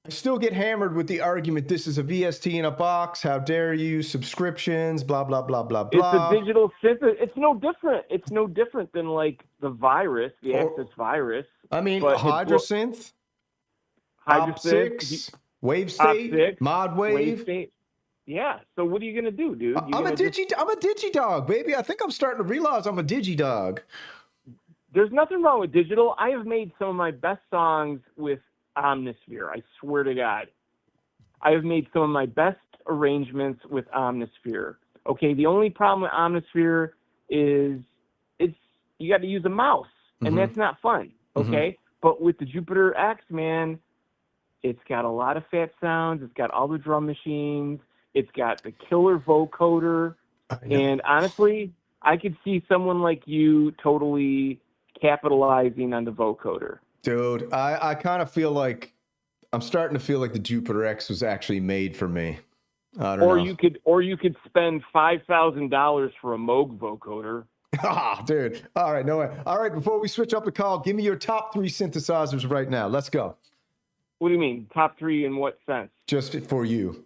I still get hammered with the argument, this is a VST in a box. How dare you? Subscriptions, blah, blah, blah, blah, blah. It's a digital synth. It's no different. It's no different than like the virus, the Access virus. I mean, HydraSynth, Op6, WaveState, ModWave. Yeah. So what are you gonna do, dude? I'm a digidog, baby. I think I'm starting to realize I'm a digidog. There's nothing wrong with digital. I have made some of my best songs with Omnisphere. I swear to God. I have made some of my best arrangements with Omnisphere. Okay, the only problem with Omnisphere is you got to use a mouse, and that's not fun. Okay, but with the Jupiter X, man, it's got a lot of fat sounds. It's got all the drum machines. It's got the killer vocoder. And honestly, I could see someone like you totally capitalizing on the vocoder. Dude, I kind of feel like I'm starting to feel like the Jupiter X was actually made for me. I don't know. You could spend $5,000 for a Moog vocoder. Ah, dude. All right, no way. All right, before we switch up the call, give me your top 3 synthesizers right now. Let's go. What do you mean? Top 3 in what sense? Just for you.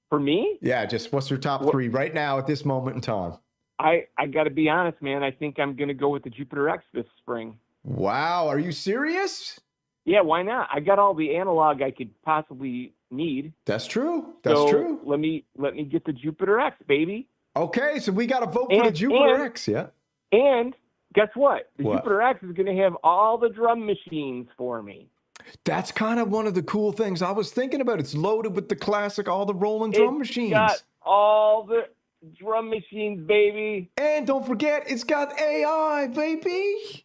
For me? Yeah, just what's your top 3 right now at this moment in time? I got to be honest, man. I think I'm going to go with the Jupiter X this spring. Wow, are you serious? Yeah, why not? I got all the analog I could possibly need. That's true. That's true. Let me get the Jupiter X, baby. Okay, so we got to vote for the Jupiter X, yeah. And guess what? The Jupiter X is going to have all the drum machines for me. That's kind of one of the cool things I was thinking about. It's loaded with the classic, all the Roland drum machines. Got all the drum machines, baby. And don't forget, it's got AI, baby.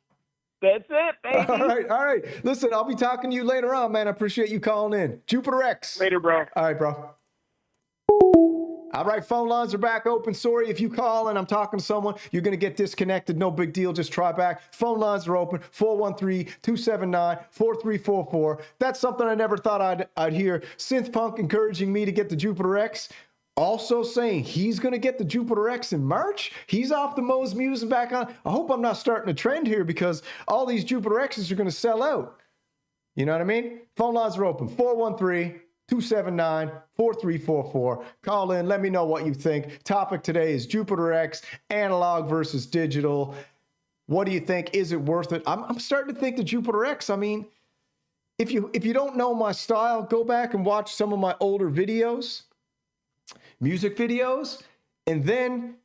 That's it, baby. All right. Listen, I'll be talking to you later on, man. I appreciate you calling in. Jupiter X. Later, bro. All right, bro. All right, phone lines are back open. Sorry if you call and I'm talking to someone, you're going to get disconnected. No big deal. Just try back. Phone lines are open. 413-279-4344. That's something I never thought I'd hear. Synth Punk encouraging me to get the Jupiter X. Also saying he's going to get the Jupiter X in March. He's off the Mo's Muse and back on. I hope I'm not starting a trend here because all these Jupiter X's are going to sell out. You know what I mean? Phone lines are open. 413-279-4344. Call in. Let me know what you think. Topic today is Jupiter X, analog versus digital. What do you think? Is it worth it? I'm starting to think the Jupiter X, I mean, if you don't know my style, go back and watch some of my older videos. Music videos, and then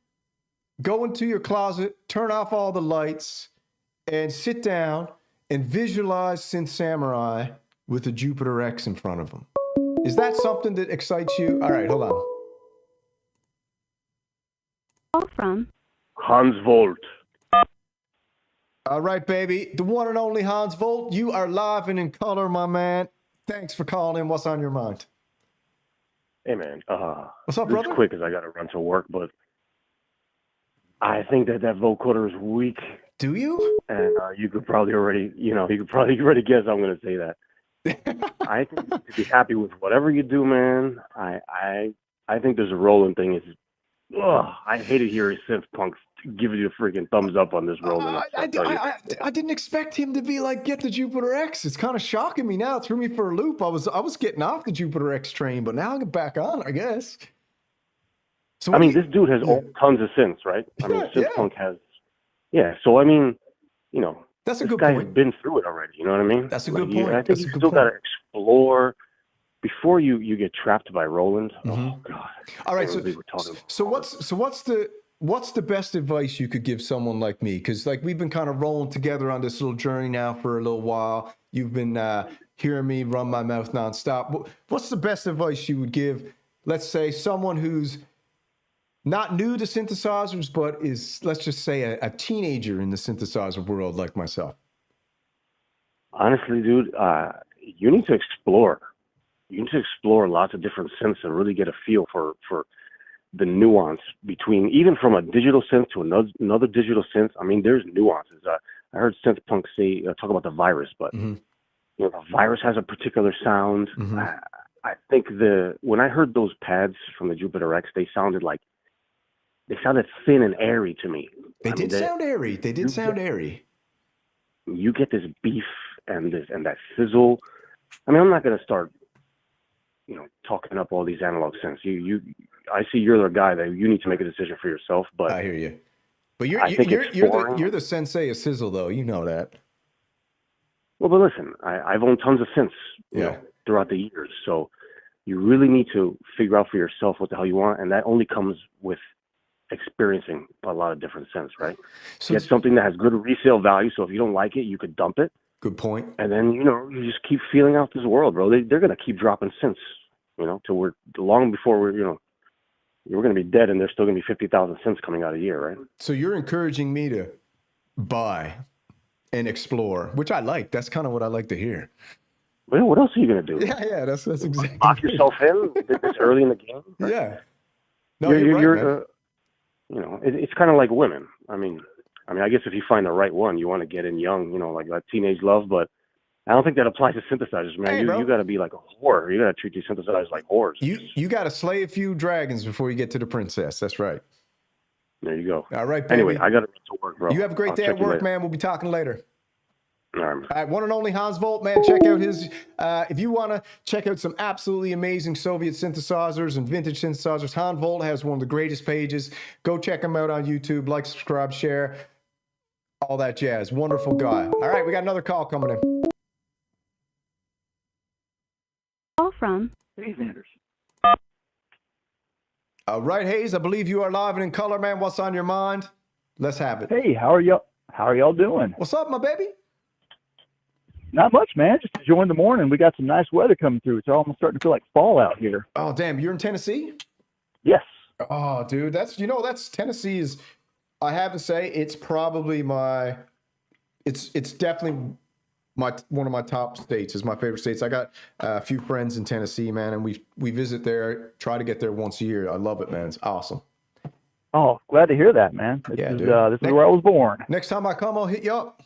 go into your closet, turn off all the lights, and sit down and visualize Synth Samurai with the Jupiter X in front of them. Is that something that excites you? All right, hold on. Call from Hans Volt. All right, baby. The one and only Hans Volt. You are live and in color, my man. Thanks for calling in. What's on your mind? Hey, man. What's up, brother? As quick as I got to run to work, but I think that vocoder is weak. Do you? And you could probably already guess I'm going to say that. I think you should be happy with whatever you do, man. I think there's a Roland thing. I hate to hear synth punks giving you a freaking thumbs up on this Roland. I didn't expect him to be like, get the Jupiter X. It's kind of shocking me now. It threw me for a loop. I was getting off the Jupiter X train, but now I'm back on, I guess. So I mean, this dude has tons of synths, right? I mean, synth punk has, So I mean, you know, that's a this good guy's point. been through it already. You know what I mean? That's a good point. I think you still got to explore before you get trapped by Roland. Oh God! All right, so what's the best advice you could give someone like me? Because like we've been kind of rolling together on this little journey now for a little while. You've been hearing me run my mouth nonstop. What's the best advice you would give? Let's say someone who's not new to synthesizers, but is, let's just say, a teenager in the synthesizer world like myself. Honestly, dude, you need to explore. You need to explore lots of different synths and really get a feel for the nuance between, even from a digital synth to another digital synth. I mean, there's nuances. I heard synth punk say talk about the virus, but you know, the virus has a particular sound. I think when I heard those pads from the Jupiter X, they sounded thin and airy to me. They did sound airy. They did sound airy. You get this beef and that sizzle. I mean, I'm not going to start, you know, talking up all these analog synths. I see you're the guy that you need to make a decision for yourself. But I hear you. But you're the sensei of sizzle, though. You know that. Well, but listen, I've owned tons of synths, you know, throughout the years. So you really need to figure out for yourself what the hell you want, and that only comes with experiencing a lot of different synths, right? So get something that has good resale value. So if you don't like it, you could dump it. Good point. And then, you know, you just keep feeling out this world, bro. They're going to keep dropping synths, you know, till we're long before we're going to be dead, and there's still going to be 50,000 synths coming out a year, right? So you're encouraging me to buy and explore, which I like. That's kind of what I like to hear. Well, what else are you going to do? Yeah, that's exactly. Lock yourself in this early in the game. Right? Yeah. No, you're right, you know, it's kind of like women. I mean, I guess if you find the right one, you want to get in young, you know, like that teenage love, but I don't think that applies to synthesizers, man. Hey, you got to be like a whore. You got to treat these synthesizers like whores. You got to slay a few dragons before you get to the princess. That's right. There you go. All right, baby. Anyway, I got to get to work, bro. You have a great day at work, man. We'll be talking later. All right, one and only Hans Volt, man. Check out his, if you want to check out some absolutely amazing Soviet synthesizers and vintage synthesizers, Hans Volt has one of the greatest pages. Go check him out on YouTube. Like, subscribe, share, all that jazz. Wonderful guy. All right, we got another call coming in. Call from Hayes Anders. All right, Hayes, I believe you are live and in color, man. What's on your mind? Let's have it. Hey, how are y'all doing? What's up, my baby? Not much, man. Just enjoying the morning. We got some nice weather coming through. It's almost starting to feel like fall out here. Oh, damn. You're in Tennessee? Yes. Oh, dude. That's Tennessee is, I have to say, it's probably it's definitely one of my top states. Is my favorite states. I got a few friends in Tennessee, man, and we visit there, try to get there once a year. I love it, man. It's awesome. Oh, glad to hear that, man. This is where I was born. Next time I come, I'll hit you up.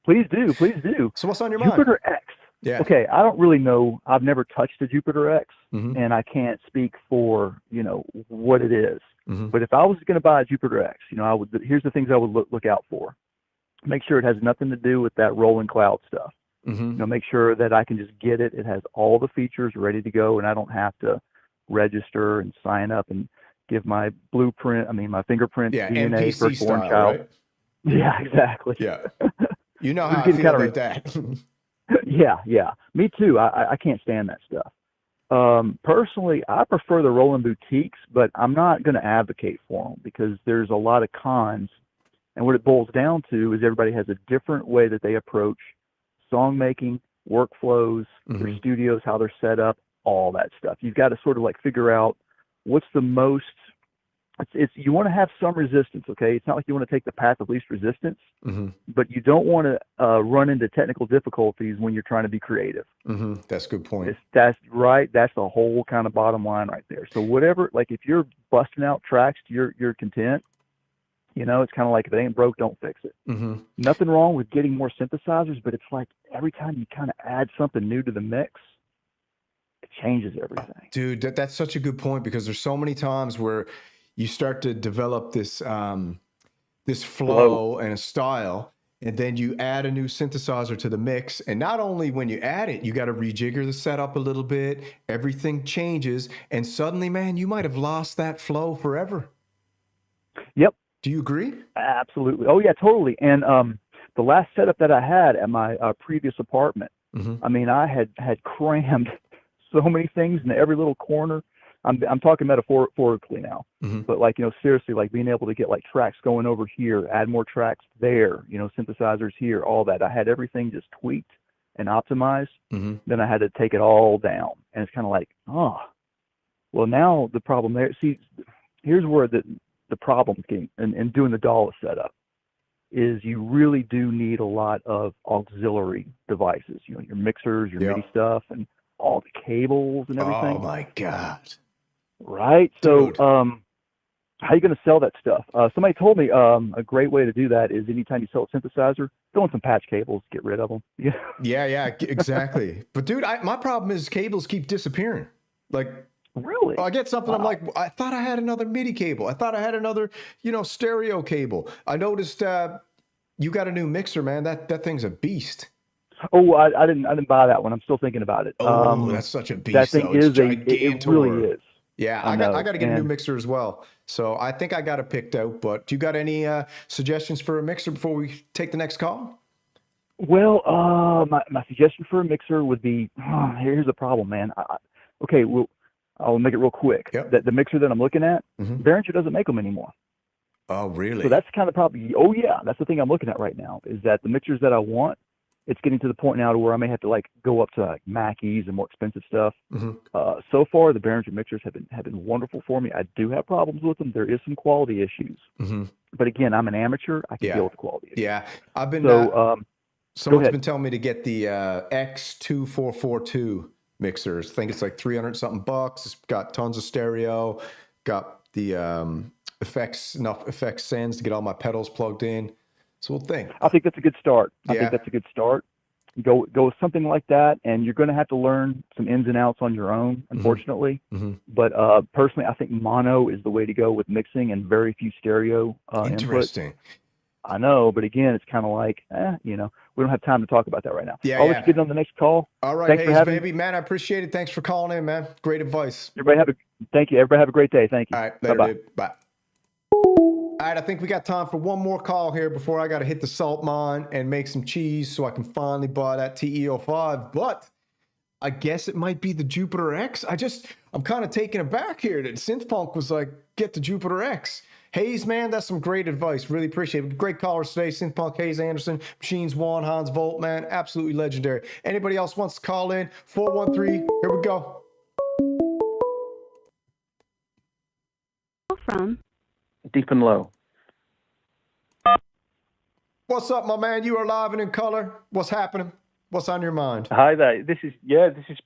Please do. Please do. So what's on your mind? Jupiter X. Yeah. Okay, I don't really know. I've never touched a Jupiter X, and I can't speak for, you know, what it is. But if I was going to buy a Jupiter X, you know, here's the things I would look out for. Make sure it has nothing to do with that rolling cloud stuff. You know, make sure that I can just get it. It has all the features ready to go, and I don't have to register and sign up and give my my fingerprint, DNA, NPC firstborn style, child. Right? Yeah, exactly. Yeah. You know how I feel about that. Yeah. Me too. I can't stand that stuff. Personally, I prefer the Roland boutiques, but I'm not going to advocate for them because there's a lot of cons. And what it boils down to is everybody has a different way that they approach song making, workflows, their studios, how they're set up, all that stuff. You've got to sort of like figure out what's the most. You want to have some resistance, okay? It's not like you want to take the path of least resistance, but you don't want to run into technical difficulties when you're trying to be creative. That's a good point. That's right. That's the whole kind of bottom line right there. So whatever, like if you're busting out tracks to your content, you know, it's kind of like if it ain't broke, don't fix it. Nothing wrong with getting more synthesizers, but it's like every time you kind of add something new to the mix, it changes everything. Dude, that's such a good point because there's so many times where you start to develop this this flow and a style, and then you add a new synthesizer to the mix. And not only when you add it, you got to rejigger the setup a little bit. Everything changes, and suddenly, man, you might have lost that flow forever. Yep. Do you agree? Absolutely. Oh yeah, totally. And the last setup that I had at my previous apartment, I mean, I had crammed so many things in every little corner. I'm talking metaphorically now, but like, you know, seriously, like being able to get like tracks going over here, add more tracks there, you know, synthesizers here, all that. I had everything just tweaked and optimized. Then I had to take it all down, and it's kind of like, oh, well, now the problem there. See, here's where the problem came in doing the DAW setup is you really do need a lot of auxiliary devices, you know, your mixers, your MIDI stuff, and all the cables and everything. Oh my God. Right. So, how are you going to sell that stuff? Somebody told me a great way to do that is anytime you sell a synthesizer, throw in some patch cables, get rid of them. Yeah, exactly. But dude, my problem is cables keep disappearing. Like, really? I get something, I'm like, I thought I had another MIDI cable. I thought I had another, stereo cable. I noticed you got a new mixer, man. That thing's a beast. Oh, I didn't buy that one. I'm still thinking about it. Oh, that's such a beast. That thing though. It's is it really is. Yeah, I got to get a new mixer as well. So I think I got it picked out. But do you got any suggestions for a mixer before we take the next call? Well, my suggestion for a mixer would be, here's the problem, man. Okay, I'll make it real quick. Yep. The mixer that I'm looking at, Behringer doesn't make them anymore. Oh, really? So that's kind of probably, oh yeah, that's the thing I'm looking at right now, is that the mixers that I want, it's getting to the point now to where I may have to go up to Mackeys and more expensive stuff. So far, the Behringer mixers have been wonderful for me. I do have problems with them. There is some quality issues, but again, I'm an amateur. I can deal with the quality issues. Yeah, I've been. So someone's been telling me to get the X2442 mixers. I think it's like 300 something bucks. It's got tons of stereo. Got the enough effects sends to get all my pedals plugged in. So we'll think. I think that's a good start. I think that's a good start. Go with something like that, and you're going to have to learn some ins and outs on your own, unfortunately. But personally, I think mono is the way to go with mixing and very few stereo Interesting. inputs. I know, but again, it's kind of like, we don't have time to talk about that right now. Yeah, I'll let you get on the next call. All right, Thanks for having baby, man, I appreciate it. Thanks for calling in, man. Great advice. Thank you. Everybody have a great day. Thank you. All right, later, Bye-bye. dude. Bye. All right, I think we got time for one more call here before I got to hit the salt mine and make some cheese so I can finally buy that TE-05. But I guess it might be the Jupiter X. I'm kind of taken aback here that Synthpunk was like, get the Jupiter X. Hayes, man, that's some great advice. Really appreciate it. Great callers today. Synthpunk, Hayes Anderson, Machines One, Hans Volt, man. Absolutely legendary. Anybody else wants to call in? 413. Here we go. From Deep and Low. What's up, my man? You are live and in color. What's happening? What's on your mind? Hi there. This is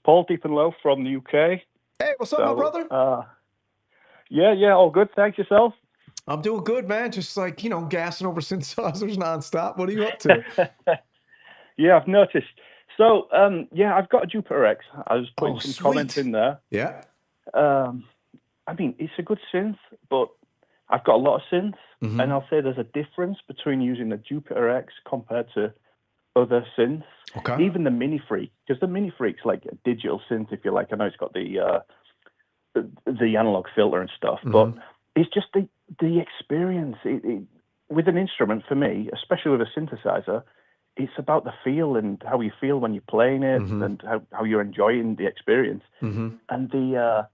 Paul Deep and Low from the UK. Hey, what's up, my brother? All good. Thanks, yourself. I'm doing good, man. Just gassing over synthesizers nonstop. What are you up to? Yeah, I've noticed. So, I've got a Jupiter X. I was putting some comments in there. Yeah. I mean, it's a good synth, but I've got a lot of synths, and I'll say there's a difference between using the Jupiter X compared to other synths. Okay. Even the Mini Freak, because the Mini Freak's like a digital synth, if you like. I know it's got the analog filter and stuff, but it's just the experience. With an instrument, for me, especially with a synthesizer, it's about the feel and how you feel when you're playing it and how you're enjoying the experience. And the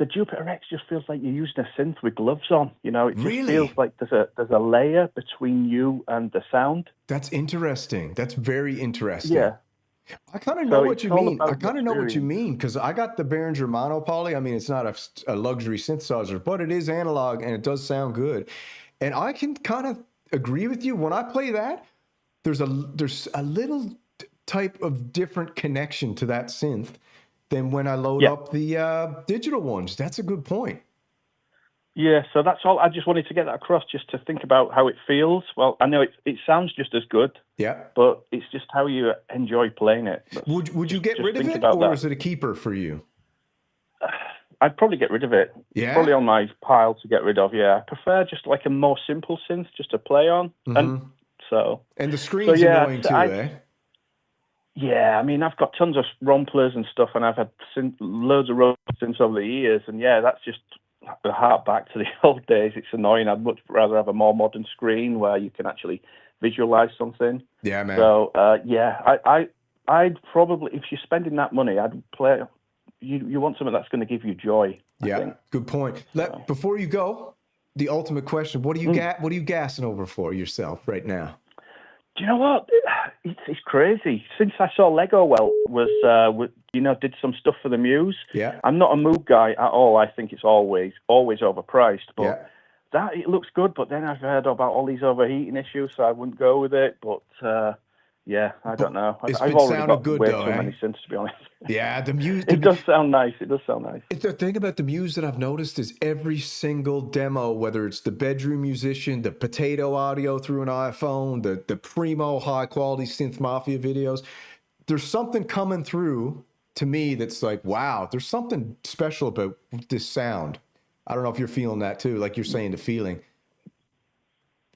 Jupiter X just feels like you're using a synth with gloves on. It just feels like there's a layer between you and the sound. That's interesting. That's very interesting. Yeah. I kind of know what you mean. I kind of know what you mean because I got the Behringer Monopoly. I mean, it's not a luxury synthesizer, but it is analog and it does sound good. And I can kind of agree with you. When I play that, there's a little type of different connection to that synth than when I load up the digital ones. That's a good point. Yeah, so that's all. I just wanted to get that across, just to think about how it feels. Well, I know it sounds just as good. Yeah. But it's just how you enjoy playing it. Would you get rid of it, or is it a keeper for you? I'd probably get rid of it. Yeah. It's probably on my pile to get rid of, yeah. I prefer just like a more simple synth just to play on. And the screen's annoying too, eh? Yeah, I mean, I've got tons of romplers and stuff, and I've had loads of romplers over the years, and that's just the heart back to the old days. It's annoying. I'd much rather have a more modern screen where you can actually visualize something. Yeah, man. So, I'd probably, if you're spending that money, I'd play. You want something that's going to give you joy. I think. Good point. Before you go, the ultimate question: what are you gassing over for yourself right now? Do you know what? It's crazy. Since I saw Lego did some stuff for the Muse. Yeah. I'm not a Moog guy at all. I think it's always overpriced. But it looks good. But then I've heard about all these overheating issues, so I wouldn't go with it. But Yeah, I don't know. It's I've been already sounding got good, way though, too eh? many synths, to be honest. Yeah, the music. It does sound nice. It does sound nice. The thing about the Muse that I've noticed is every single demo, whether it's the bedroom musician, the potato audio through an iPhone, the primo high quality Synth Mafia videos, there's something coming through to me that's like, wow, there's something special about this sound. I don't know if you're feeling that too, like you're saying, the feeling.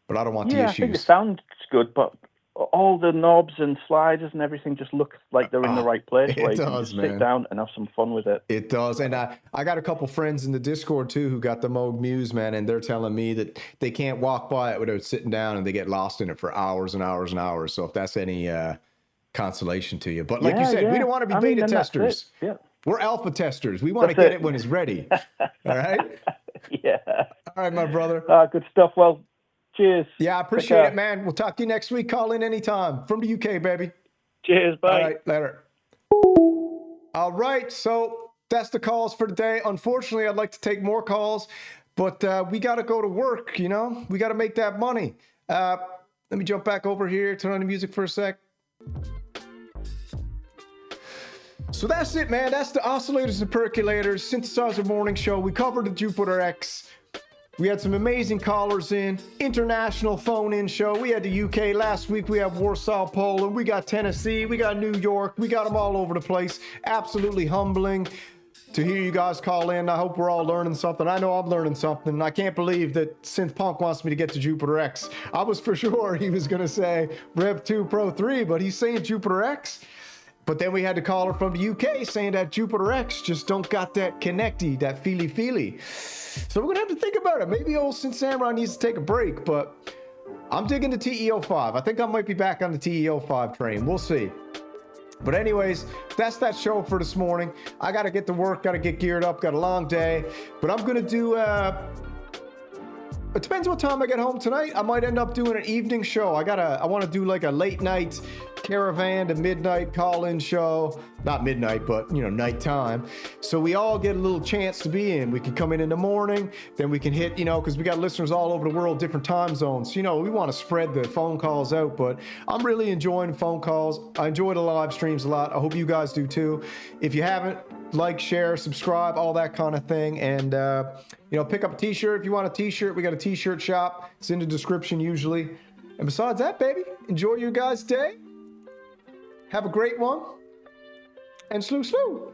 But I don't want the Yeah, I think the issues. sound's good, but all the knobs and sliders and everything just look like they're in the right place where It you can does, just man. sit down and have some fun with it. It does. And I got a couple friends in the Discord too who got the Moog Muse, man, and they're telling me that they can't walk by it without sitting down and they get lost in it for hours and hours and hours. So if that's any consolation to you. But like you said, we don't want to be beta testers. Yeah. We're alpha testers. We want to That's get it when it's ready. All right? Yeah. All right, my brother. Good stuff. Well, cheers. Yeah, I appreciate it, man. We'll talk to you next week. Call in anytime from the UK, baby. Cheers. Bye. All right, later. All right, so that's the calls for today. Unfortunately, I'd like to take more calls, but we got to go to work, you know? We got to make that money. Let me jump back over here, turn on the music for a sec. So that's it, man. That's the Oscillators and Percolators Synthesizer Morning Show. We covered the Jupiter X. We had some amazing callers in. International phone-in show. We had the UK last week. We had Warsaw, Poland. We got Tennessee. We got New York. We got them all over the place. Absolutely humbling to hear you guys call in. I hope we're all learning something. I know I'm learning something. I can't believe that Synth Punk wants me to get to Jupiter X. I was for sure he was going to say Rev 2 Pro 3, but he's saying Jupiter X. But then we had the caller from the UK saying that Jupiter X just don't got that connecty, that feely. So we're gonna have to think about it. Maybe old Synth Samurai needs to take a break, but I'm digging the TE-05. I think I might be back on the TE-05 train. We'll see. But anyways, that's that show for this morning. I gotta get to work, gotta get geared up, got a long day. But I'm gonna do, it depends what time I get home tonight. I might end up doing an evening show. I wanna do like a late night caravan to midnight call-in show. Not midnight, but you know, nighttime. So we all get a little chance to be in. We can come in the morning, then we can hit, you know, because we got listeners all over the world, different time zones. You know, we want to spread the phone calls out, but I'm really enjoying phone calls. I enjoy the live streams a lot. I hope you guys do too. If you haven't, like, share, subscribe, all that kind of thing. And, you know, pick up a t-shirt if you want a t-shirt. We got a t-shirt shop. It's in the description usually. And besides that, baby, enjoy your guys' day. Have a great one. And slew. Slew.